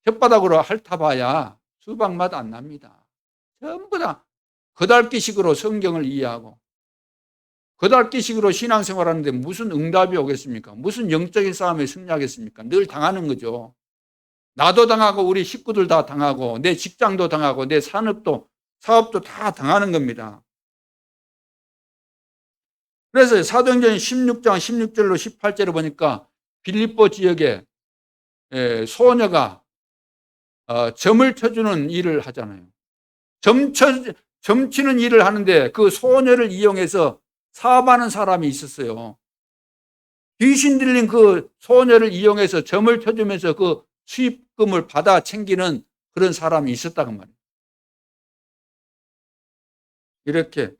혓바닥으로 핥아봐야 수박 맛 안 납니다. 전부 다 거달기식으로 성경을 이해하고 거달기식으로 신앙생활하는데 무슨 응답이 오겠습니까? 무슨 영적인 싸움에 승리하겠습니까? 늘 당하는 거죠. 나도 당하고 우리 식구들 다 당하고 내 직장도 당하고 내 사업도 다 당하는 겁니다. 그래서 사도행전 16장 16절로 18절을 보니까 빌립보 지역에 소녀가 점을 쳐주는 일을 하잖아요. 점치는 일을 하는데 그 소녀를 이용해서 사업하는 사람이 있었어요. 귀신 들린 그 소녀를 이용해서 점을 쳐주면서 그 수입금을 받아 챙기는 그런 사람이 있었다고 말이에요. 이렇게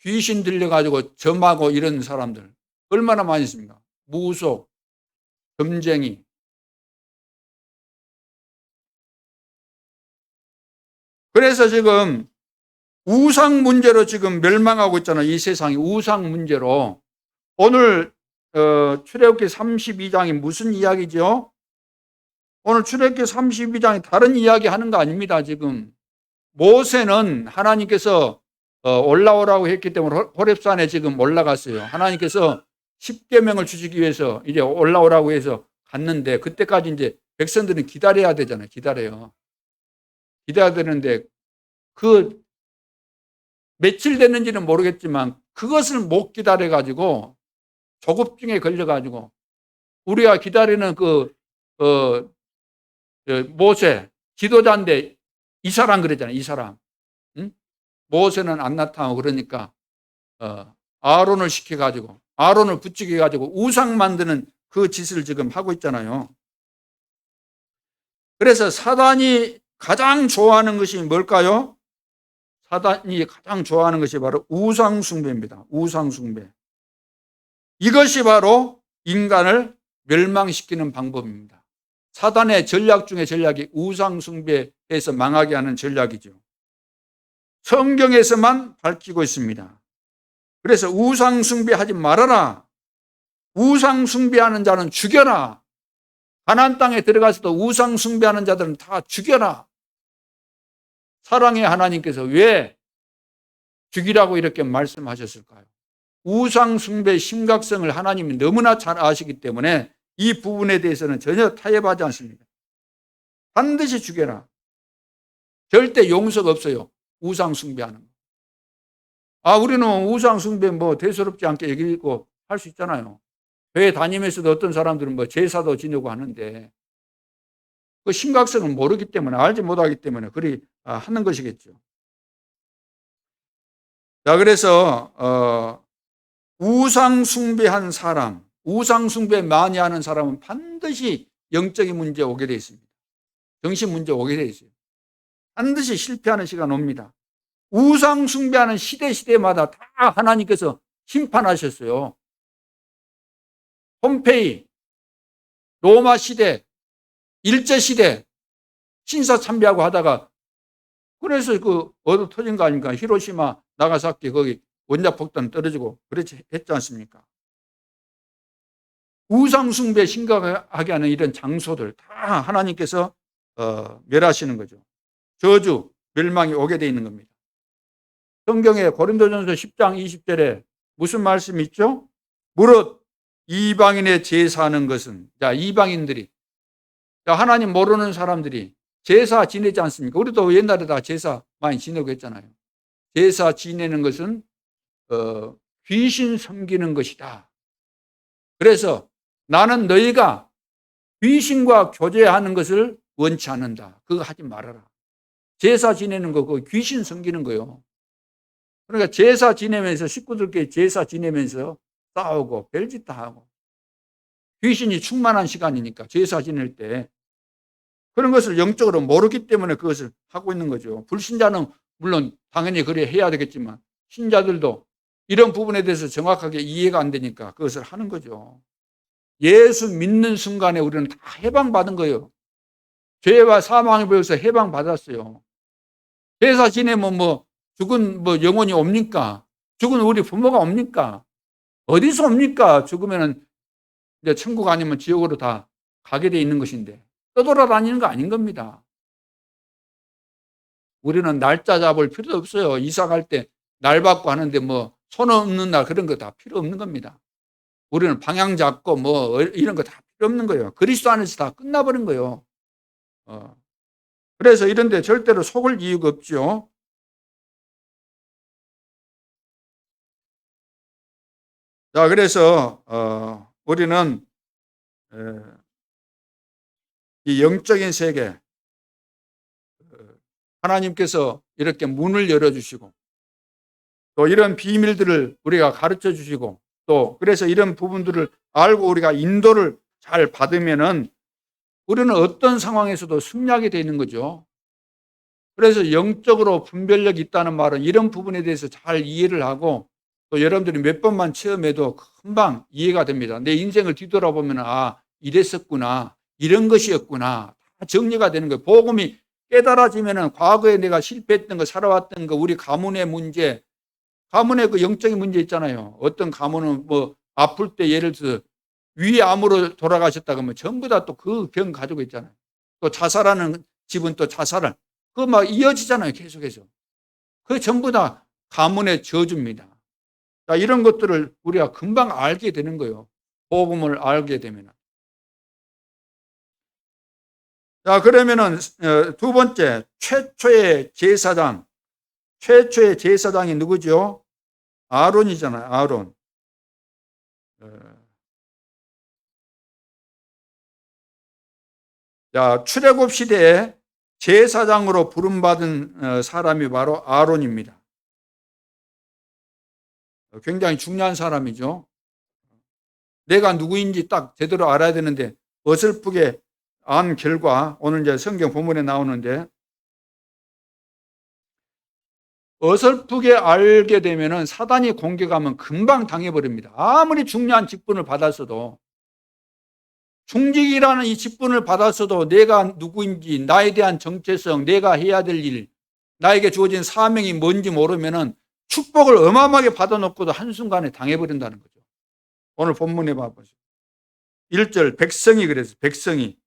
귀신 들려가지고 점하고 이런 사람들 얼마나 많이 있습니까? 무속, 점쟁이. 그래서 지금 우상 문제로 지금 멸망하고 있잖아요. 이 세상이 우상 문제로. 오늘 출애굽기 32장이 무슨 이야기죠? 오늘 출애굽기 32장이 다른 이야기 하는 거 아닙니다. 지금 모세는 하나님께서 올라오라고 했기 때문에 호렙산에 지금 올라갔어요. 하나님께서 10계명을 주시기 위해서 이제 올라오라고 해서 갔는데 그때까지 이제 백성들은 기다려야 되잖아요. 기다려야 되는데 그 며칠 됐는지는 모르겠지만 그것을 못 기다려 가지고 조급증에 걸려 가지고 우리가 기다리는 모세 지도자인데 이 사람 그랬잖아요. 이 사람. 응? 모세는 안 나타나고 그러니까 아론을 시켜 가지고 아론을 붙이게 가지고 우상 만드는 그 짓을 지금 하고 있잖아요. 그래서 사단이 가장 좋아하는 것이 뭘까요? 사단이 가장 좋아하는 것이 바로 우상숭배입니다. 우상숭배. 이것이 바로 인간을 멸망시키는 방법입니다. 사단의 전략 중에 전략이 우상숭배에서 망하게 하는 전략이죠. 성경에서만 밝히고 있습니다. 그래서 우상숭배하지 말아라. 우상숭배하는 자는 죽여라. 가나안 땅에 들어가서도 우상숭배하는 자들은 다 죽여라. 사랑의 하나님께서 왜 죽이라고 이렇게 말씀하셨을까요? 우상 숭배의 심각성을 하나님이 너무나 잘 아시기 때문에 이 부분에 대해서는 전혀 타협하지 않습니다. 반드시 죽여라. 절대 용서가 없어요. 우상 숭배하는 거. 우리는 우상 숭배 대수롭지 않게 여기고 할 수 있잖아요. 교회 다니면서도 어떤 사람들은 제사도 지내고 하는데 그 심각성을 모르기 때문에, 알지 못하기 때문에 그리 하는 것이겠죠. 자, 그래서 우상 숭배한 사람, 우상 숭배 많이 하는 사람은 반드시 영적인 문제 오게 되어 있습니다. 정신 문제 오게 되어 있어요. 반드시 실패하는 시간 옵니다. 우상 숭배하는 시대마다 다 하나님께서 심판하셨어요. 폼페이, 로마 시대, 일제 시대 신사 참배하고 하다가 그래서 얻어 터진 거 아닙니까? 히로시마, 나가사키 거기 원자 폭탄 떨어지고 그렇지 했지 않습니까? 우상 숭배 심각하게 하는 이런 장소들 다 하나님께서 멸하시는 거죠. 저주, 멸망이 오게 돼 있는 겁니다. 성경에 고린도전서 10장 20절에 무슨 말씀이 있죠? 무릇 이방인의 제사하는 것은, 자, 이방인들이, 자, 하나님 모르는 사람들이 제사 지내지 않습니까? 우리도 옛날에 다 제사 많이 지내고 했잖아요. 제사 지내는 것은 귀신 섬기는 것이다. 그래서 나는 너희가 귀신과 교제하는 것을 원치 않는다. 그거 하지 말아라. 제사 지내는 거 그거 귀신 섬기는 거요. 그러니까 제사 지내면서 식구들끼리 제사 지내면서 싸우고 별짓 다 하고 귀신이 충만한 시간이니까 제사 지낼 때 그런 것을 영적으로 모르기 때문에 그것을 하고 있는 거죠. 불신자는 물론 당연히 그래 해야 되겠지만 신자들도 이런 부분에 대해서 정확하게 이해가 안 되니까 그것을 하는 거죠. 예수 믿는 순간에 우리는 다 해방받은 거예요. 죄와 사망의 벌에서 해방받았어요. 제사 지내면 죽은 영혼이 옵니까? 죽은 우리 부모가 옵니까? 어디서 옵니까? 죽으면 이제 천국 아니면 지옥으로 다 가게 돼 있는 것인데 떠돌아다니는 거 아닌 겁니다. 우리는 날짜 잡을 필요도 없어요. 이사 갈 때 날 받고 하는데 손 없는 날 그런 거 다 필요 없는 겁니다. 우리는 방향 잡고 이런 거 다 필요 없는 거예요. 그리스도 안에서 다 끝나버린 거예요. 그래서 이런 데 절대로 속을 이유가 없죠. 자, 그래서 우리는 이 영적인 세계 하나님께서 이렇게 문을 열어주시고 또 이런 비밀들을 우리가 가르쳐 주시고 또 그래서 이런 부분들을 알고 우리가 인도를 잘 받으면은 우리는 어떤 상황에서도 승리하게 되는 거죠. 그래서 영적으로 분별력이 있다는 말은 이런 부분에 대해서 잘 이해를 하고 또 여러분들이 몇 번만 체험해도 금방 이해가 됩니다. 내 인생을 뒤돌아보면 이랬었구나, 이런 것이었구나, 다 정리가 되는 거예요. 복음이 깨달아지면은 과거에 내가 실패했던 거, 살아왔던 거, 우리 가문의 문제, 가문의 그 영적인 문제 있잖아요. 어떤 가문은 아플 때 예를 들어서 위암으로 돌아가셨다 그러면 전부 다 또 그 병 가지고 있잖아요. 또 자살하는 집은 또 자살을 막 이어지잖아요. 계속해서. 그 전부 다 가문의 저주입니다. 자, 이런 것들을 우리가 금방 알게 되는 거예요. 복음을 알게 되면. 자, 그러면은 두 번째 최초의 제사장. 최초의 제사장이 누구죠? 아론이잖아요. 아론. 자, 출애굽 시대에 제사장으로 부름받은 사람이 바로 아론입니다. 굉장히 중요한 사람이죠. 내가 누구인지 딱 제대로 알아야 되는데 어설프게 안 결과 오늘 이제 성경 본문에 나오는데 어설프게 알게 되면은 사단이 공격하면 금방 당해버립니다. 아무리 중요한 직분을 받았어도 중직이라는 이 직분을 받았어도 내가 누구인지 나에 대한 정체성, 내가 해야 될 일, 나에게 주어진 사명이 뭔지 모르면은 축복을 어마어마하게 받아놓고도 한순간에 당해버린다는 거죠. 오늘 본문에 봐보세요. 1절 백성이 그래서 백성이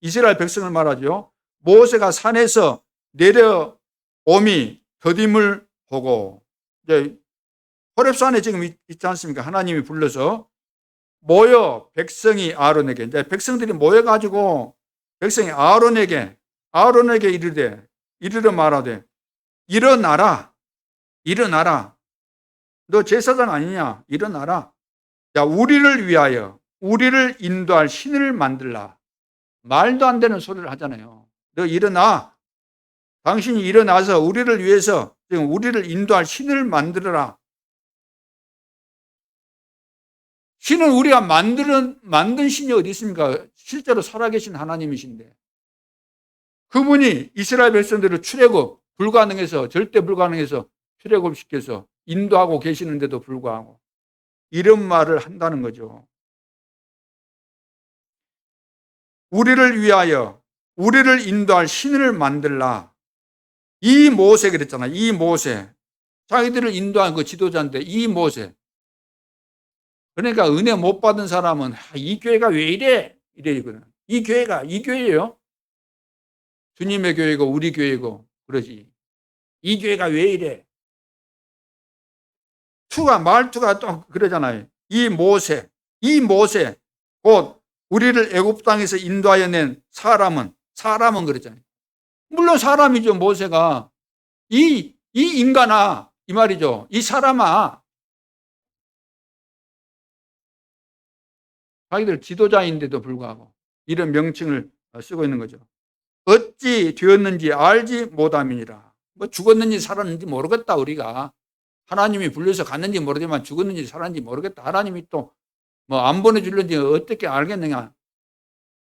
이스라엘 백성을 말하죠. 모세가 산에서 내려옴이 더딤을 보고 이제 호렙산에 지금 있지 않습니까? 하나님이 불러서 모여 백성이 아론에게, 이제 백성들이 모여가지고 백성이 아론에게 이르러 말하되 일어나라. 너 제사장 아니냐? 일어나라. 자, 우리를 위하여 우리를 인도할 신을 만들라. 말도 안 되는 소리를 하잖아요. 너 일어나. 당신이 일어나서 우리를 위해서 지금 우리를 인도할 신을 만들어라. 신은 우리가 만든 신이 어디 있습니까? 실제로 살아계신 하나님이신데. 그분이 이스라엘 백성들을 출애굽 불가능해서, 절대 불가능해서 출애굽시켜서 인도하고 계시는데도 불구하고 이런 말을 한다는 거죠. 우리를 위하여 우리를 인도할 신을 만들라. 이 모세 그랬잖아. 이 모세. 자기들을 인도한 그 지도자인데 이 모세. 그러니까 은혜 못 받은 사람은 이 교회가 왜 이래? 이거든. 이 교회예요. 주님의 교회고 우리 교회고 그러지. 이 교회가 왜 이래? 말투가 또 그러잖아요. 이 모세 곧 우리를 애굽 땅에서 인도하여 낸 사람은 그랬잖아요. 물론 사람이죠. 모세가 이 인간아 이 말이죠. 이 사람아. 자기들 지도자인데도 불구하고 이런 명칭을 쓰고 있는 거죠. 어찌 되었는지 알지 못함이니라. 뭐 죽었는지 살았는지 모르겠다. 우리가 하나님이 불려서 갔는지 모르지만 죽었는지 살았는지 모르겠다. 하나님이 또 뭐 안 보내줄는지 어떻게 알겠느냐.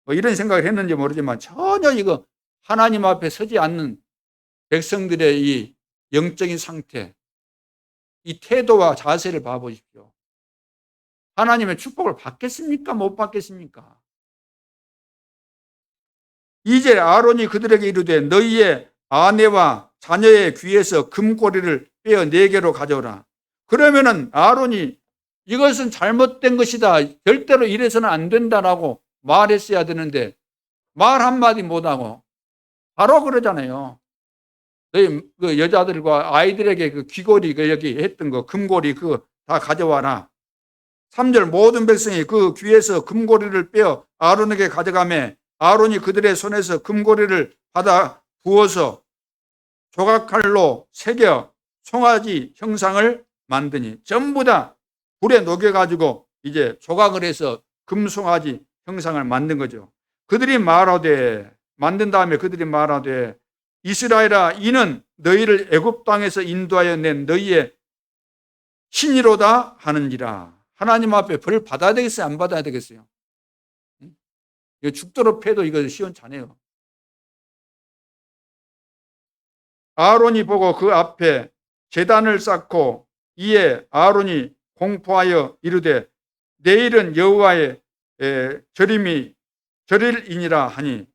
뭐 이런 생각을 했는지 모르지만 전혀 이거 하나님 앞에 서지 않는 백성들의 이 영적인 상태, 이 태도와 자세를 봐보십시오. 하나님의 축복을 받겠습니까? 못 받겠습니까? 이제 아론이 그들에게 이르되 너희의 아내와 자녀의 귀에서 금고리를 빼어 4개로 가져오라. 그러면은 아론이 이것은 잘못된 것이다. 절대로 이래서는 안 된다라고 말했어야 되는데 말 한마디 못하고 바로 그러잖아요. 너희 그 여자들과 아이들에게 그 귀고리 여기 했던 거 금고리 그거 다 가져와라. 3절 모든 백성이 그 귀에서 금고리를 빼어 아론에게 가져가매 아론이 그들의 손에서 금고리를 받아 부어서 조각칼로 새겨 송아지 형상을 만드니 전부 다 불에 녹여가지고 이제 조각을 해서 금송아지 형상을 만든 거죠. 그들이 말하되 만든 다음에 그들이 말하되 이스라엘아 이는 너희를 애굽 땅에서 인도하여 낸 너희의 신이로다 하는지라. 하나님 앞에 벌 받아야 되겠어요? 안 받아야 되겠어요? 이거 죽도록 패도 이거 시원찮아요. 아론이 보고 그 앞에 제단을 쌓고 이에 아론이 공포하여 이르되 내일은 여호와의 절일이니라 하니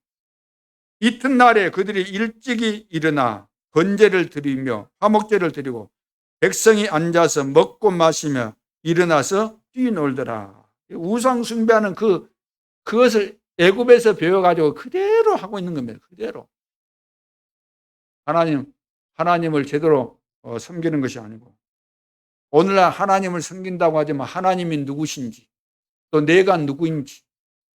이튿날에 그들이 일찍이 일어나 번제를 드리며 화목제를 드리고 백성이 앉아서 먹고 마시며 일어나서 뛰놀더라. 우상 숭배하는 그것을 애굽에서 배워가지고 그대로 하고 있는 겁니다. 그대로. 하나님을 제대로 섬기는 것이 아니고 오늘날 하나님을 섬긴다고 하지만 하나님이 누구신지 또 내가 누구인지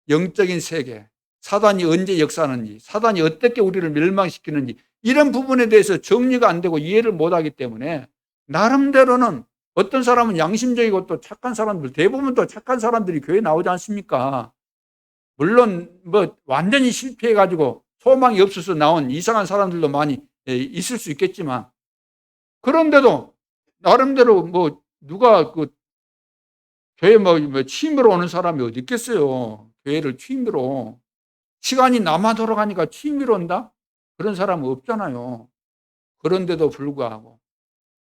영적인 세계 사단이 언제 역사하는지 사단이 어떻게 우리를 멸망시키는지 이런 부분에 대해서 정리가 안 되고 이해를 못하기 때문에 나름대로는 어떤 사람은 양심적이고 또 착한 사람들 대부분 또 착한 사람들이 교회에 나오지 않습니까? 물론 뭐 완전히 실패해가지고 소망이 없어서 나온 이상한 사람들도 많이 있을 수 있겠지만 그런데도 나름대로 뭐 누가 그 교회 뭐 취미로 오는 사람이 어디 있겠어요? 교회를 취미로 시간이 남아 돌아가니까 취미로 온다? 그런 사람은 없잖아요. 그런데도 불구하고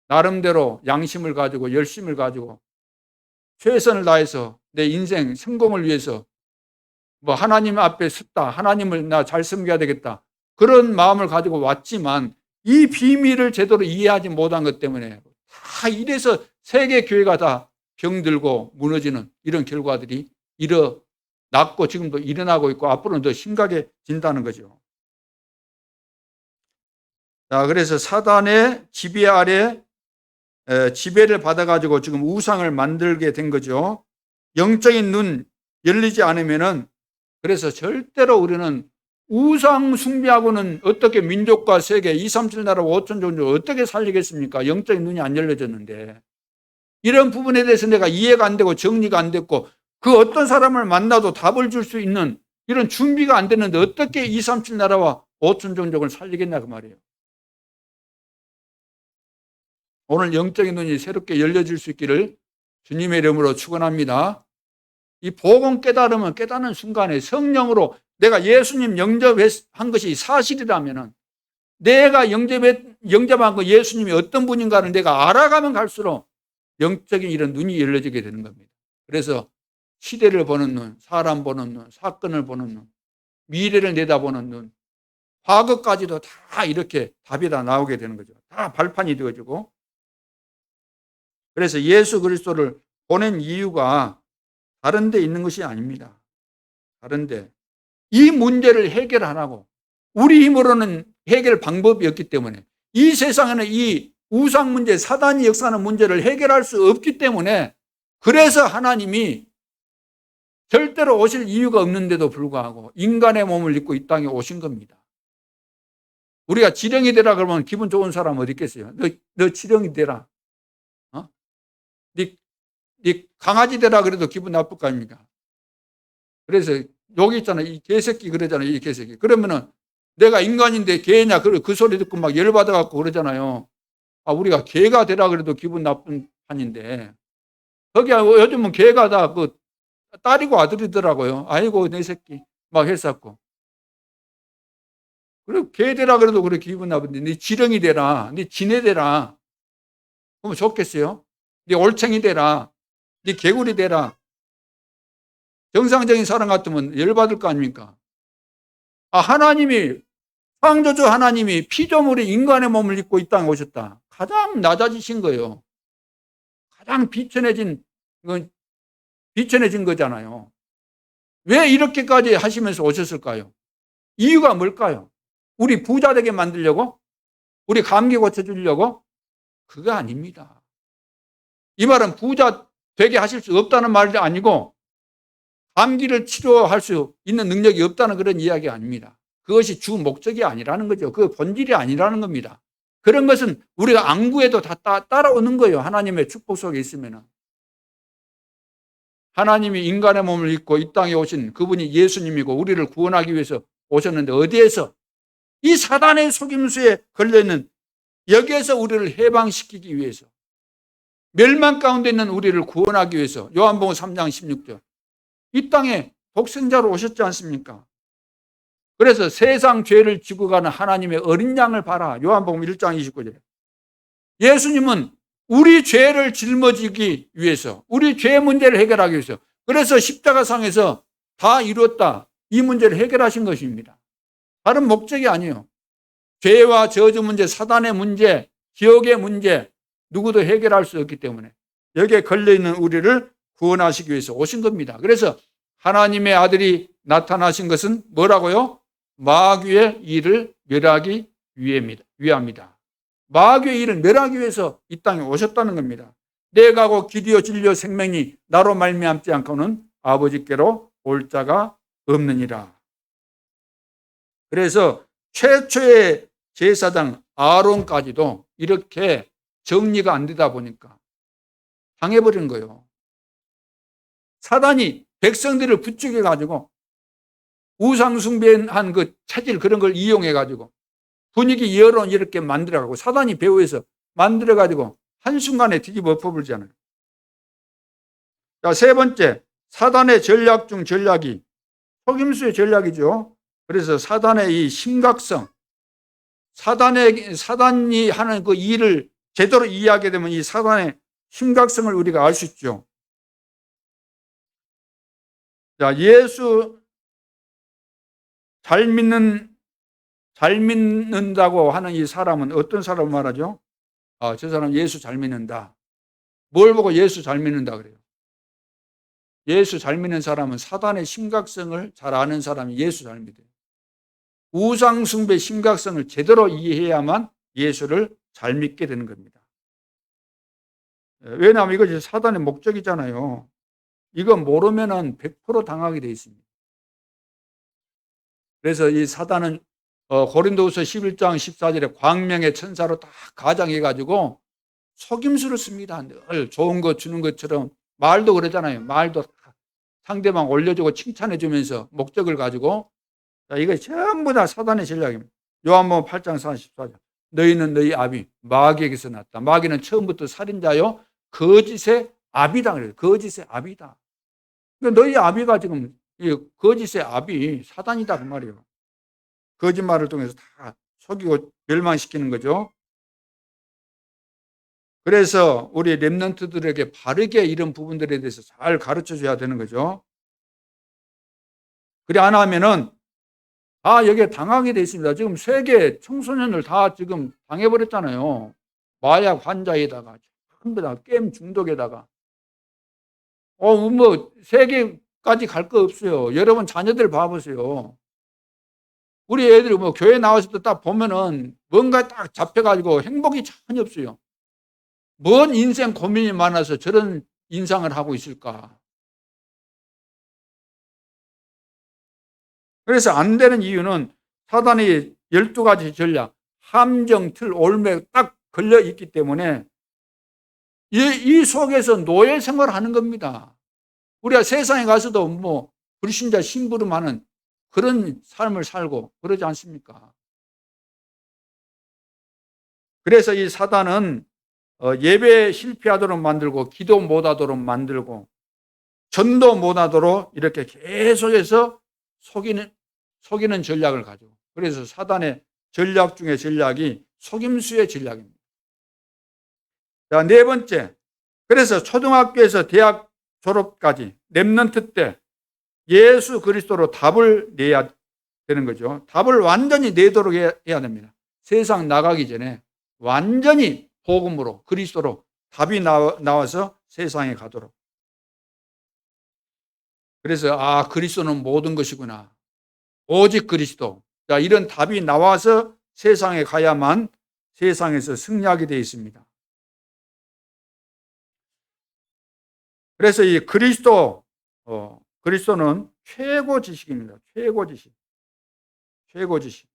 나름대로 양심을 가지고 열심을 가지고 최선을 다해서 내 인생 성공을 위해서 뭐 하나님 앞에 섰다. 하나님을 나 잘 섬겨야 되겠다. 그런 마음을 가지고 왔지만 이 비밀을 제대로 이해하지 못한 것 때문에 다 이래서 세계 교회가 다 병들고 무너지는 이런 결과들이 일어났고 지금도 일어나고 있고 앞으로는 더 심각해진다는 거죠. 자, 그래서 사단의 지배 아래 지배를 받아가지고 지금 우상을 만들게 된 거죠. 영적인 눈 열리지 않으면은, 그래서 절대로 우리는 우상 숭배하고는 어떻게 민족과 세계 237 나라 5천 종족 어떻게 살리겠습니까? 영적인 눈이 안 열려졌는데. 이런 부분에 대해서 내가 이해가 안 되고 정리가 안 됐고 그 어떤 사람을 만나도 답을 줄 수 있는 이런 준비가 안 됐는데 어떻게 237 나라와 5천 종족을 살리겠냐 그 말이에요. 오늘 영적인 눈이 새롭게 열려질 수 있기를 주님의 이름으로 축원합니다. 이 복음 깨달으면 깨닫는 순간에 성령으로 내가 예수님 영접한 것이 사실이라면 내가 영접한 그 예수님이 어떤 분인가를 내가 알아가면 갈수록 영적인 이런 눈이 열려지게 되는 겁니다. 그래서 시대를 보는 눈, 사람 보는 눈, 사건을 보는 눈, 미래를 내다보는 눈, 과거까지도 다 이렇게 답이 다 나오게 되는 거죠. 다 발판이 되어지고. 그래서 예수 그리스도를 보낸 이유가 다른 데 있는 것이 아닙니다. 다른데 이 문제를 해결하라고 우리 힘으로는 해결 방법이 없기 때문에 이 세상에는 이 우상 문제, 사단이 역사하는 문제를 해결할 수 없기 때문에 그래서 하나님이 절대로 오실 이유가 없는데도 불구하고 인간의 몸을 입고 이 땅에 오신 겁니다. 우리가 지령이 되라 그러면 기분 좋은 사람 어디 있겠어요? 너 지령이 되라. 네 강아지 되라 그래도 기분 나쁠 거 아닙니까? 그래서 여기 있잖아. 이 개새끼 그러잖아요. 이 개새끼. 그러면은 내가 인간인데 개냐? 그 소리 듣고 막 열받아갖고 그러잖아요. 아, 우리가 개가 되라 그래도 기분 나쁜 판인데. 거기 요즘은 개가 다 그 딸이고 아들이더라고요. 아이고, 내 새끼. 막 했었고. 그리고 개 되라 그래도 그래 기분 나쁜데. 네 지렁이 되라. 네 지네 되라. 그러면 좋겠어요? 네 올챙이 되라. 네 개구리 되라. 정상적인 사람 같으면 열받을 거 아닙니까? 아, 하나님이, 창조주 하나님이 피조물이 인간의 몸을 입고 이 땅에 오셨다. 가장 낮아지신 거예요. 가장 비천해진 거잖아요. 왜 이렇게까지 하시면서 오셨을까요? 이유가 뭘까요? 우리 부자 되게 만들려고? 우리 감기 고쳐주려고? 그거 아닙니다. 이 말은 부자 되게 하실 수 없다는 말이 아니고 감기를 치료할 수 있는 능력이 없다는 그런 이야기 아닙니다. 그것이 주 목적이 아니라는 거죠. 그 본질이 아니라는 겁니다. 그런 것은 우리가 안 구해도 다 따라오는 거예요. 하나님의 축복 속에 있으면. 하나님이 인간의 몸을 입고 이 땅에 오신 그분이 예수님이고 우리를 구원하기 위해서 오셨는데 어디에서? 이 사단의 속임수에 걸려있는 여기에서 우리를 해방시키기 위해서 멸망 가운데 있는 우리를 구원하기 위해서 요한복음 3장 16절 이 땅에 독생자로 오셨지 않습니까? 그래서 세상 죄를 지고 가는 하나님의 어린 양을 봐라. 요한복음 1장 29절. 예수님은 우리 죄를 짊어지기 위해서 우리 죄 문제를 해결하기 위해서 그래서 십자가상에서 다 이루었다. 이 문제를 해결하신 것입니다. 다른 목적이 아니에요. 죄와 저주 문제, 사단의 문제, 지옥의 문제 누구도 해결할 수 없기 때문에 여기에 걸려있는 우리를 구원하시기 위해서 오신 겁니다. 그래서 하나님의 아들이 나타나신 것은 뭐라고요? 마귀의 일을 멸하기 위함이다. 마귀의 일을 멸하기 위해서 이 땅에 오셨다는 겁니다. 내가 곧 길이요 진리요 생명이 나로 말미암지 않고는 아버지께로 올 자가 없느니라. 그래서 최초의 제사장 아론까지도 이렇게 정리가 안 되다 보니까 당해버린 거예요. 사단이 백성들을 부추겨 가지고 우상숭배한 그 체질 그런 걸 이용해 가지고 분위기 여론 이렇게 만들어 가고 사단이 배후에서 만들어 가지고 한순간에 뒤집어 엎어버리잖아요. 자, 세 번째, 사단의 전략 중 전략이 속임수의 전략이죠. 그래서 사단의 이 심각성, 사단이 하는 그 일을 제대로 이해하게 되면 이 사단의 심각성을 우리가 알 수 있죠. 자, 예수 잘 믿는다고 하는 이 사람은 어떤 사람을 말하죠? 아, 저 사람 예수 잘 믿는다. 뭘 보고 예수 잘 믿는다 그래요? 예수 잘 믿는 사람은 사단의 심각성을 잘 아는 사람이 예수 잘 믿어요. 우상숭배의 심각성을 제대로 이해해야만 예수를 잘 믿게 되는 겁니다. 왜냐하면 이것이 사단의 목적이잖아요. 이거 모르면은 100% 당하게 돼 있습니다. 그래서 이 사단은 고린도후서 11장 14절에 광명의 천사로 다 가장해 가지고 속임수를 씁니다. 늘 좋은 거 주는 것처럼 말도 그러잖아요. 말도 상대방 올려주고 칭찬해 주면서 목적을 가지고, 자, 이거 전부 다 사단의 전략입니다. 요한복음 8장 44절. 너희는 너희 아비 마귀에게서 났다. 마귀는 처음부터 살인자요 거짓의 아비다 그래요. 거짓의 아비다. 그러니까 너희 아비가 지금 이 거짓의 아비 사단이다 그 말이에요. 거짓말을 통해서 다 속이고 멸망시키는 거죠. 그래서 우리 렘넌트들에게 바르게 이런 부분들에 대해서 잘 가르쳐 줘야 되는 거죠. 그래 안 하면은 여기에 당하게 돼 있습니다. 지금 세계 청소년을 다 지금 당해버렸잖아요. 마약 환자에다가 전부 다 게임 중독에다가 세계까지 갈 거 없어요. 여러분 자녀들 봐보세요. 우리 애들이 교회 나와서도 딱 보면은 뭔가 딱 잡혀가지고 행복이 전혀 없어요. 뭔 인생 고민이 많아서 저런 인상을 하고 있을까? 그래서 안 되는 이유는 사단이 12가지 전략, 함정, 틀, 올매 딱 걸려 있기 때문에 이 속에서 노예 생활을 하는 겁니다. 우리가 세상에 가서도 불신자 심부름하는 그런 삶을 살고 그러지 않습니까? 그래서 이 사단은 예배 실패하도록 만들고 기도 못하도록 만들고 전도 못하도록 이렇게 계속해서 속이는 전략을 가지고, 그래서 사단의 전략 중에 전략이 속임수의 전략입니다. 자, 네 번째. 그래서 초등학교에서 대학 졸업까지 렘넌트 때 예수 그리스도로 답을 내야 되는 거죠. 답을 완전히 내도록 해야 됩니다. 세상 나가기 전에 완전히 복음으로 그리스도로 답이 나와서 세상에 가도록. 그래서 그리스도는 모든 것이구나. 오직 그리스도. 자, 이런 답이 나와서 세상에 가야만 세상에서 승리하게 되어 있습니다. 그래서 이 그리스도는 최고 지식입니다. 최고 지식. 최고 지식.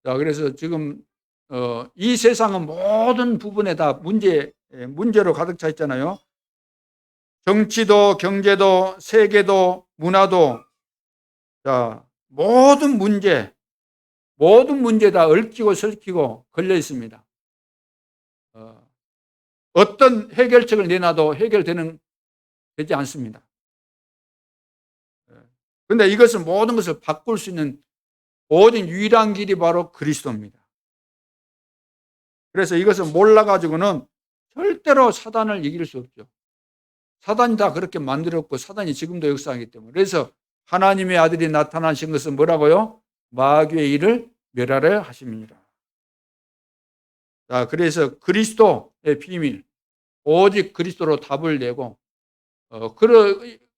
자, 그래서 지금 이 세상은 모든 부분에 다 문제로 가득 차 있잖아요. 정치도, 경제도, 세계도, 문화도, 자, 모든 문제 다 얽히고 설키고 걸려 있습니다. 어떤 해결책을 내놔도 되지 않습니다. 그런데 이것은 모든 것을 바꿀 수 있는 오직 유일한 길이 바로 그리스도입니다. 그래서 이것을 몰라가지고는 절대로 사단을 이길 수 없죠. 사단이 다 그렇게 만들었고 사단이 지금도 역사하기 때문에. 그래서 하나님의 아들이 나타나신 것은 뭐라고요? 마귀의 일을 멸하려 하십니다. 자, 그래서 그리스도의 비밀, 오직 그리스도로 답을 내고,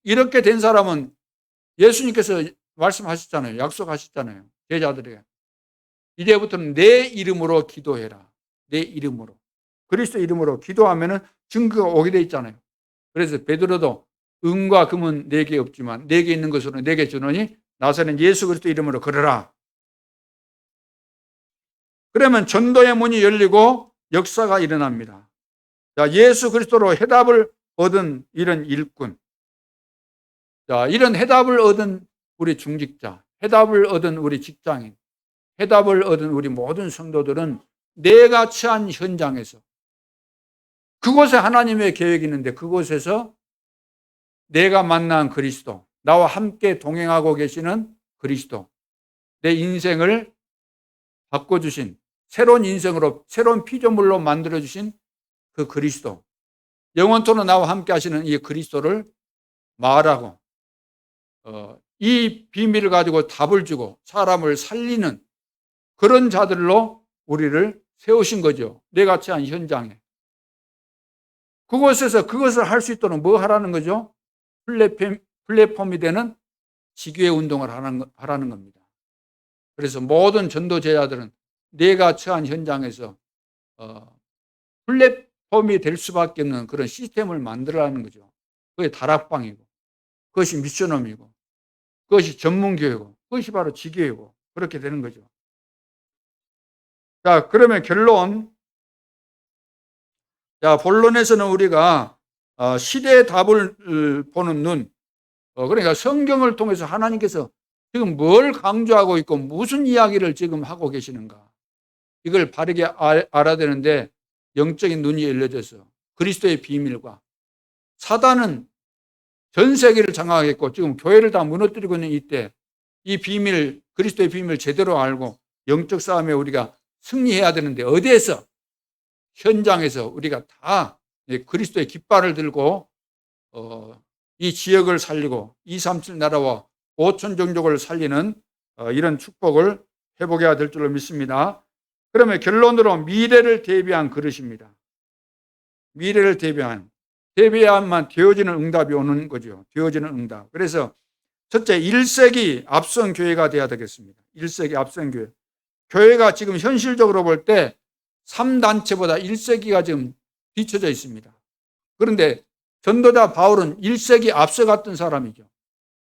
이렇게 된 사람은 예수님께서 말씀하셨잖아요. 약속하셨잖아요. 제자들에게. 이제부터는 내 이름으로 기도해라. 내 이름으로. 그리스도 이름으로 기도하면은 증거가 오게 돼 있잖아요. 그래서 베드로도 은과 금은 내게 없지만 내게 있는 것으로 내게 주노니 나서는 예수 그리스도 이름으로 걸어라. 그러면 전도의 문이 열리고 역사가 일어납니다. 자, 예수 그리스도로 해답을 얻은 이런 일꾼. 자, 이런 해답을 얻은 우리 중직자, 해답을 얻은 우리 직장인, 해답을 얻은 우리 모든 성도들은 내가 처한 현장에서 그곳에 하나님의 계획이 있는데 그곳에서 내가 만난 그리스도, 나와 함께 동행하고 계시는 그리스도, 내 인생을 바꿔주신 새로운 인생으로 새로운 피조물로 만들어주신 그 그리스도, 영원토록 나와 함께 하시는 이 그리스도를 말하고 이 비밀을 가지고 답을 주고 사람을 살리는 그런 자들로 우리를 세우신 거죠. 내가 처한 현장에. 그곳에서 그것을 할 수 있도록 뭐 하라는 거죠? 플랫폼이 되는 지교회 운동을 하라는 겁니다. 그래서 모든 전도 제자들은 내가 처한 현장에서 플랫폼이 될 수밖에 없는 그런 시스템을 만들어라는 거죠. 그게 다락방이고, 그것이 미션홈이고, 그것이 전문교회고, 그것이 바로 지교회고, 그렇게 되는 거죠. 자, 그러면 결론. 자, 본론에서는 우리가 시대의 답을 보는 눈, 그러니까 성경을 통해서 하나님께서 지금 뭘 강조하고 있고 무슨 이야기를 지금 하고 계시는가, 이걸 바르게 알아야 되는데, 영적인 눈이 열려져서 그리스도의 비밀과 사단은 전 세계를 장악했고 지금 교회를 다 무너뜨리고 있는 이때, 이 비밀, 그리스도의 비밀을 제대로 알고 영적 싸움에 우리가 승리해야 되는데, 어디에서? 현장에서 우리가 다 그리스도의 깃발을 들고 이 지역을 살리고 237 나라와 5천 종족을 살리는 이런 축복을 회복해야 될 줄로 믿습니다. 그러면 결론으로 미래를 대비한 그릇입니다. 미래를 대비해야만 되어지는 응답이 오는 거죠. 되어지는 응답. 그래서 첫째, 1세기 앞선 교회가 되어야 되겠습니다. 1세기 앞선 교회. 교회가 지금 현실적으로 볼 때 3단체보다 1세기가 지금 뒤쳐져 있습니다. 그런데 전도자 바울은 1세기 앞서갔던 사람이죠.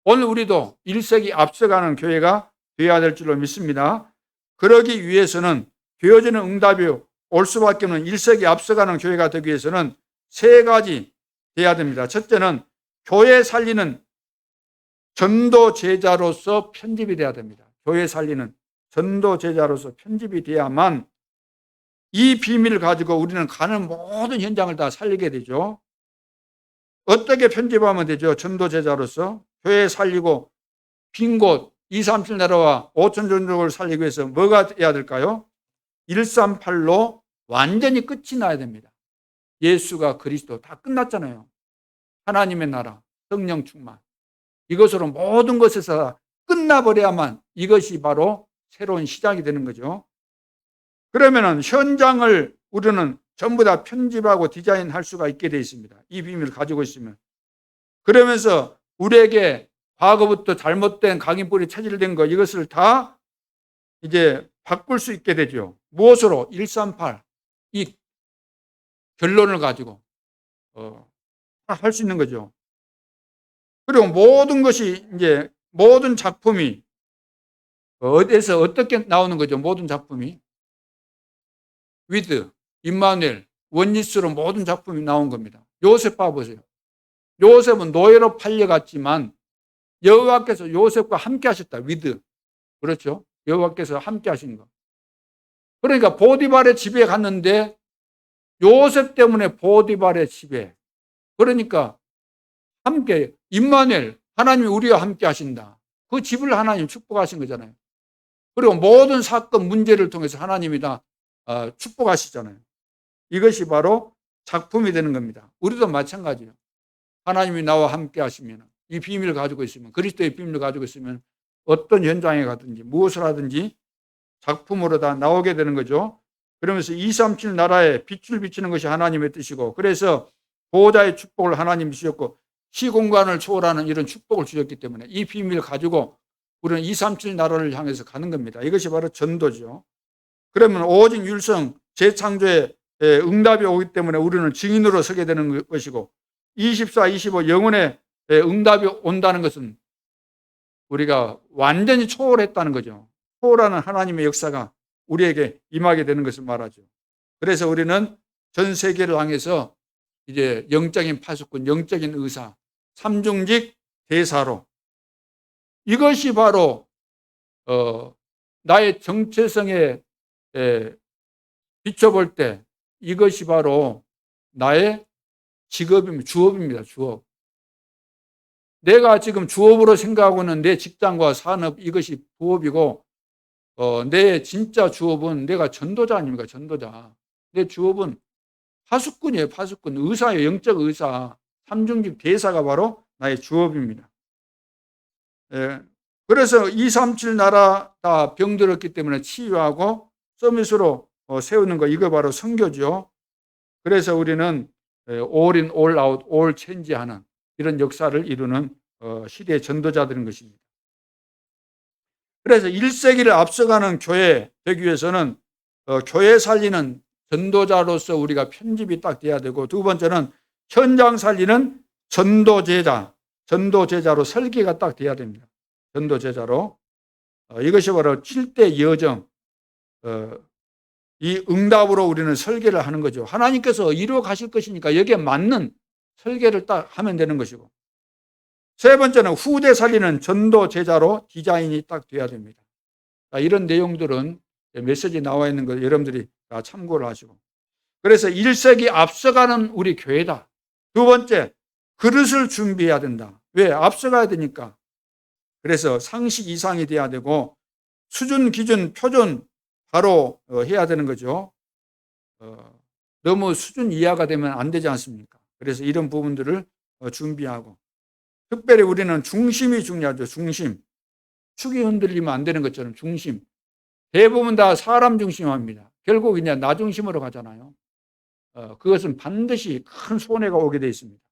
오늘 우리도 1세기 앞서가는 교회가 되어야 될 줄로 믿습니다. 그러기 위해서는 되어지는 응답이 올 수밖에 없는 1세기 앞서가는 교회가 되기 위해서는 세 가지 돼야 됩니다. 첫째는 교회 살리는 전도 제자로서 편집이 돼야 됩니다. 교회 살리는 전도 제자로서 편집이 돼야만 이 비밀을 가지고 우리는 가는 모든 현장을 다 살리게 되죠. 어떻게 편집하면 되죠? 전도 제자로서 교회 살리고 빈 곳 237 나라와 5천 종족을 살리기 위해서 뭐가 해야 될까요? 138로 완전히 끝이 나야 됩니다. 예수가 그리스도 다 끝났잖아요. 하나님의 나라, 성령 충만, 이것으로 모든 것에서 끝나버려야만 이것이 바로 새로운 시작이 되는 거죠. 그러면은 현장을 우리는 전부 다 편집하고 디자인할 수가 있게 되어 있습니다. 이 비밀을 가지고 있으면. 그러면서 우리에게 과거부터 잘못된 강인뿌리 체질된 거, 이것을 다 이제 바꿀 수 있게 되죠. 무엇으로? 138, 이 결론을 가지고 할 수 있는 거죠. 그리고 모든 것이 이제 모든 작품이 어디에서 어떻게 나오는 거죠? 모든 작품이 위드, 임마누엘, 원리스로 모든 작품이 나온 겁니다. 요셉 봐보세요. 요셉은 노예로 팔려갔지만 여호와께서 요셉과 함께 하셨다. 위드, 그렇죠? 여호와께서 함께 하신 거. 그러니까 보디발의 집에 갔는데 요셉 때문에 보디발의 집에, 그러니까 함께, 임마누엘, 하나님이 우리와 함께 하신다. 그 집을 하나님 축복하신 거잖아요. 그리고 모든 사건 문제를 통해서 하나님이 다 축복하시잖아요. 이것이 바로 작품이 되는 겁니다. 우리도 마찬가지예요. 하나님이 나와 함께 하시면, 이 비밀을 가지고 있으면, 그리스도의 비밀을 가지고 있으면 어떤 현장에 가든지 무엇을 하든지 작품으로 다 나오게 되는 거죠. 그러면서 237 나라에 빛을 비치는 것이 하나님의 뜻이고, 그래서 보호자의 축복을 하나님이 주셨고 시공간을 초월하는 이런 축복을 주셨기 때문에 이 비밀을 가지고 우리는 237 나라를 향해서 가는 겁니다. 이것이 바로 전도죠. 그러면 오직 율성 재창조의 응답이 오기 때문에 우리는 증인으로 서게 되는 것이고, 24, 25 영혼의 응답이 온다는 것은 우리가 완전히 초월했다는 거죠. 초월하는 하나님의 역사가 우리에게 임하게 되는 것을 말하죠. 그래서 우리는 전 세계를 향해서 이제 영적인 파수꾼, 영적인 의사, 삼중직 대사로, 이것이 바로 나의 정체성에 비춰볼 때 이것이 바로 나의 직업입니다. 주업입니다. 주업. 내가 지금 주업으로 생각하고 있는 내 직장과 산업, 이것이 부업이고, 내 진짜 주업은 내가 전도자 아닙니까? 전도자. 내 주업은 파수꾼이에요. 파수꾼. 의사예요. 영적 의사. 삼중직 대사가 바로 나의 주업입니다. 그래서 237 나라 다 병들었기 때문에 치유하고 서밋으로 세우는 거, 이거 바로 선교죠. 그래서 우리는 all in, all out, all change하는 이런 역사를 이루는 시대의 전도자들인 것입니다. 그래서 1세기를 앞서가는 교회 되기 위해서는 교회 살리는 전도자로서 우리가 편집이 딱 돼야 되고, 두 번째는 현장 살리는 전도제자로 설계가 딱 돼야 됩니다. 전도제자로. 이것이 바로 7대 여정, 이 응답으로 우리는 설계를 하는 거죠. 하나님께서 이루어 가실 것이니까 여기에 맞는 설계를 딱 하면 되는 것이고, 세 번째는 후대 살리는 전도제자로 디자인이 딱 돼야 됩니다. 이런 내용들은 메시지 나와 있는 거 여러분들이 다 참고를 하시고, 그래서 1세기 앞서가는 우리 교회다. 두 번째, 그릇을 준비해야 된다. 왜? 앞서가야 되니까. 그래서 상식 이상이 돼야 되고, 수준, 기준, 표준 바로 해야 되는 거죠. 너무 수준 이하가 되면 안 되지 않습니까? 그래서 이런 부분들을 준비하고, 특별히 우리는 중심이 중요하죠. 중심. 축이 흔들리면 안 되는 것처럼 중심. 대부분 다 사람 중심합니다. 결국 이제 나 중심으로 가잖아요. 그것은 반드시 큰 손해가 오게 되어 있습니다.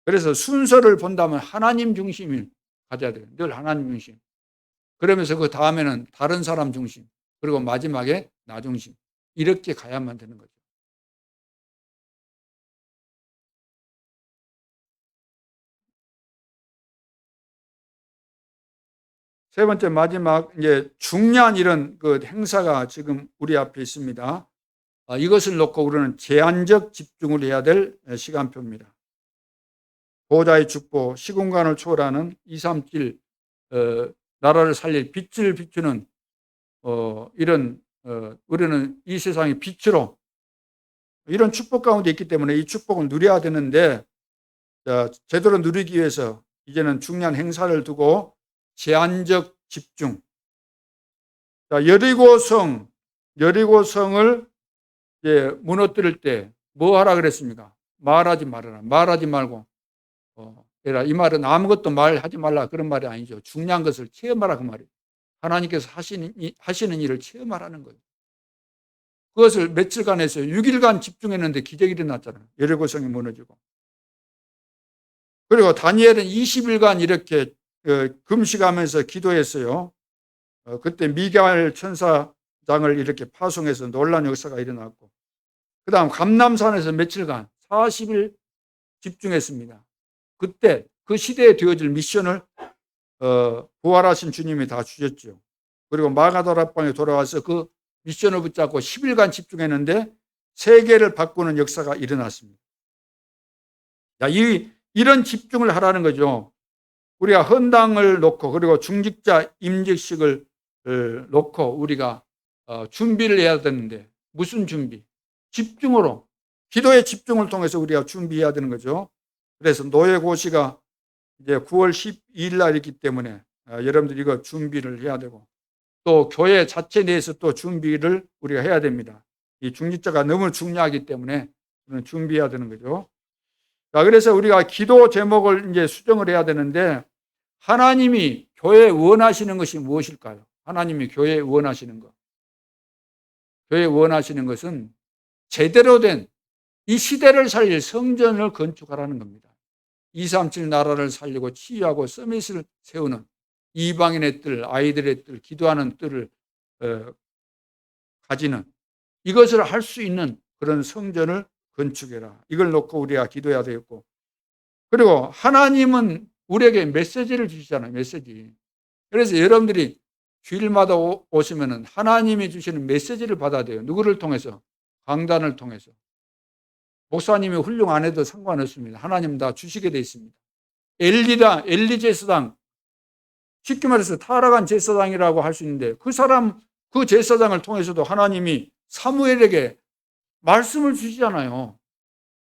그래서 순서를 본다면 하나님 중심을 가져야 돼요. 늘 하나님 중심. 그러면서 그 다음에는 다른 사람 중심. 그리고 마지막에 나 중심. 이렇게 가야만 되는 거죠. 세 번째 마지막 이제 중요한 이런 그 행사가 지금 우리 앞에 있습니다. 이것을 놓고 우리는 제한적 집중을 해야 될 시간표입니다. 보호자의 축복, 시공간을 초월하는 237 나라를 살릴 빛을 비추는 이런 우리는 이 세상의 빛으로 이런 축복 가운데 있기 때문에 이 축복을 누려야 되는데, 제대로 누리기 위해서 이제는 중요한 행사를 두고 제한적 집중. 여리고성을 이제 무너뜨릴 때 뭐 하라 그랬습니까? 말하지 말아라. 말하지 말고 이 말은 아무것도 말하지 말라 그런 말이 아니죠. 중요한 것을 체험하라 그 말이에요. 하나님께서 하시는 일을 체험하라는 거예요. 그것을 며칠간 했어요. 6일간 집중했는데 기적이 일어났잖아요. 여리고성이 무너지고. 그리고 다니엘은 20일간 이렇게 금식하면서 기도했어요. 그때 미가엘 천사장을 이렇게 파송해서 놀라운 역사가 일어났고, 그 다음 감람산에서 며칠간 40일 집중했습니다. 그때 그 시대에 되어질 미션을 부활하신 주님이 다 주셨죠. 그리고 마가다락방에 돌아와서 그 미션을 붙잡고 10일간 집중했는데 세계를 바꾸는 역사가 일어났습니다. 이런 집중을 하라는 거죠. 우리가 헌당을 놓고 그리고 중직자 임직식을 놓고 우리가 준비를 해야 되는데, 무슨 준비? 집중으로, 기도의 집중을 통해서 우리가 준비해야 되는 거죠. 그래서 노예고시가 이제 9월 12일 날이기 때문에 여러분들 이거 준비를 해야 되고, 또 교회 자체 내에서 또 준비를 우리가 해야 됩니다. 이 중직자가 너무 중요하기 때문에 준비해야 되는 거죠. 자, 그래서 우리가 기도 제목을 이제 수정을 해야 되는데, 하나님이 교회에 원하시는 것이 무엇일까요? 하나님이 교회에 원하시는 것. 교회에 원하시는 것은 제대로 된 이 시대를 살릴 성전을 건축하라는 겁니다. 237 나라를 살리고 치유하고 서밋을 세우는 이방인의 뜰, 아이들의 뜰, 기도하는 뜰을 가지는, 이것을 할 수 있는 그런 성전을 건축해라. 이걸 놓고 우리가 기도해야 되겠고, 그리고 하나님은 우리에게 메시지를 주시잖아요. 메시지. 그래서 여러분들이 주일마다 오시면은 하나님이 주시는 메시지를 받아야 돼요. 누구를 통해서? 강단을 통해서. 목사님이 훌륭 안 해도 상관없습니다. 하나님 다 주시게 돼 있습니다. 엘리 제사장, 쉽게 말해서 타락한 제사장이라고 할 수 있는데, 그 사람, 그 제사장을 통해서도 하나님이 사무엘에게 말씀을 주시잖아요.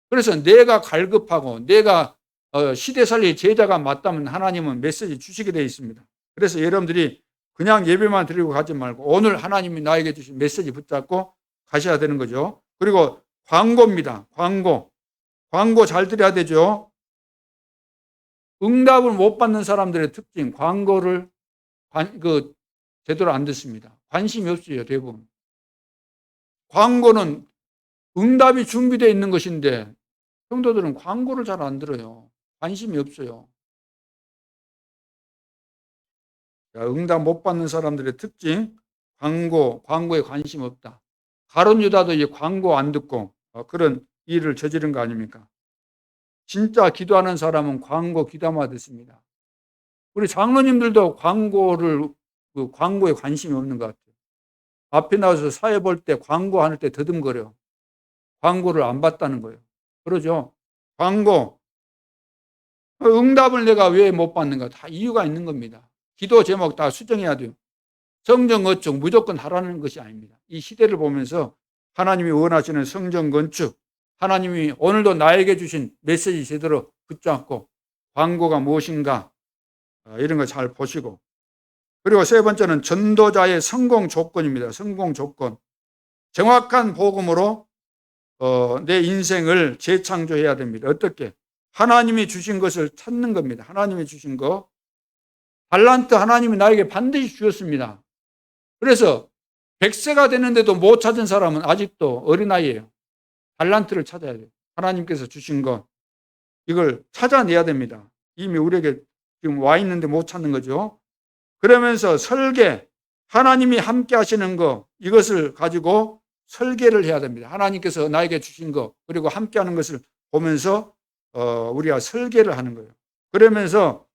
그래서 내가 갈급하고 내가 시대 살릴 제자가 맞다면 하나님은 메시지 주시게 되어 있습니다. 그래서 여러분들이 그냥 예배만 드리고 가지 말고 오늘 하나님이 나에게 주신 메시지 붙잡고 가셔야 되는 거죠. 그리고 광고입니다. 광고 잘 드려야 되죠. 응답을 못 받는 사람들의 특징, 광고를 제대로 안 듣습니다. 관심이 없어요, 대부분. 광고는 응답이 준비되어 있는 것인데 성도들은 광고를 잘 안 들어요. 관심이 없어요. 응답 못 받는 사람들의 특징, 광고에 관심 없다. 가룟 유다도 이 광고 안 듣고 그런 일을 저지른 거 아닙니까? 진짜 기도하는 사람은 광고 귀담아 듣습니다. 우리 장로님들도 광고에 관심이 없는 것 같아요. 앞에 나와서 사회 볼 때 광고할 때 더듬거려. 광고를 안 봤다는 거예요. 그러죠? 광고. 응답을 내가 왜 못 받는가? 다 이유가 있는 겁니다. 기도 제목 다 수정해야 돼요. 성전 건축 무조건 하라는 것이 아닙니다. 이 시대를 보면서 하나님이 원하시는 성전 건축, 하나님이 오늘도 나에게 주신 메시지 제대로 붙잡고 광고가 무엇인가 이런 거 잘 보시고, 그리고 세 번째는 전도자의 성공 조건입니다. 성공 조건. 정확한 복음으로 내 인생을 재창조해야 됩니다. 어떻게? 하나님이 주신 것을 찾는 겁니다. 하나님이 주신 거. 달란트 하나님이 나에게 반드시 주셨습니다. 그래서 100세가 됐는데도 못 찾은 사람은 아직도 어린아이예요. 달란트를 찾아야 돼요. 하나님께서 주신 것. 이걸 찾아내야 됩니다. 이미 우리에게 지금 와 있는데 못 찾는 거죠. 그러면서 설계, 하나님이 함께 하시는 거, 이것을 가지고 설계를 해야 됩니다. 하나님께서 나에게 주신 거, 그리고 함께 하는 것을 보면서 우리가 설계를 하는 거예요. 그러면서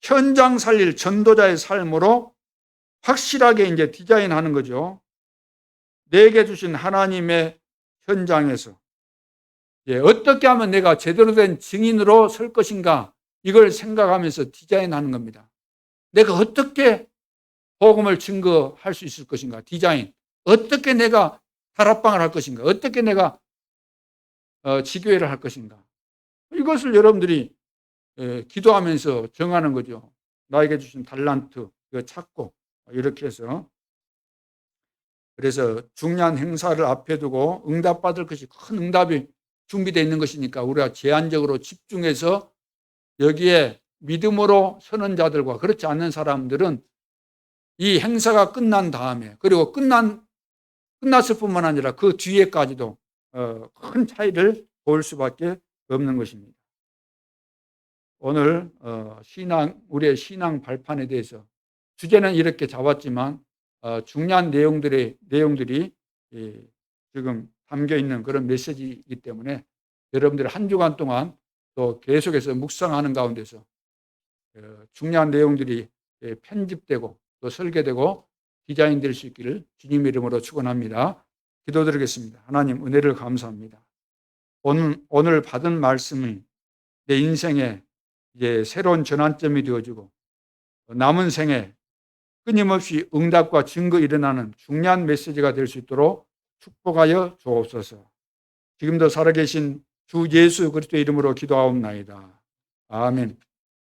현장 살릴 전도자의 삶으로 확실하게 이제 디자인하는 거죠. 내게 주신 하나님의 현장에서 어떻게 하면 내가 제대로 된 증인으로 설 것인가, 이걸 생각하면서 디자인하는 겁니다. 내가 어떻게 복음을 증거할 수 있을 것인가, 디자인. 어떻게 내가 다락방을 할 것인가, 어떻게 내가 지교회를 할 것인가. 이것을 여러분들이 기도하면서 정하는 거죠. 나에게 주신 달란트 이거 찾고 이렇게 해서. 그래서 중요한 행사를 앞에 두고 응답받을 것이 큰 응답이 준비되어 있는 것이니까 우리가 제한적으로 집중해서 여기에 믿음으로 서는 자들과 그렇지 않는 사람들은 이 행사가 끝난 다음에, 그리고 끝났을 뿐만 아니라 그 뒤에까지도 큰 차이를 볼 수밖에 없는 것입니다. 오늘 우리의 신앙 발판에 대해서 주제는 이렇게 잡았지만 중요한 내용들이 지금 담겨 있는 그런 메시지이기 때문에 여러분들이 한 주간 동안 또 계속해서 묵상하는 가운데서 중요한 내용들이 편집되고 또 설계되고 디자인될 수 있기를 주님의 이름으로 축원합니다. 기도드리겠습니다. 하나님, 은혜를 감사합니다. 오늘 받은 말씀이 내 인생에 이제 새로운 전환점이 되어지고 남은 생에 끊임없이 응답과 증거 일어나는 중요한 메시지가 될 수 있도록 축복하여 주옵소서. 지금도 살아계신 주 예수 그리스도의 이름으로 기도하옵나이다. 아멘.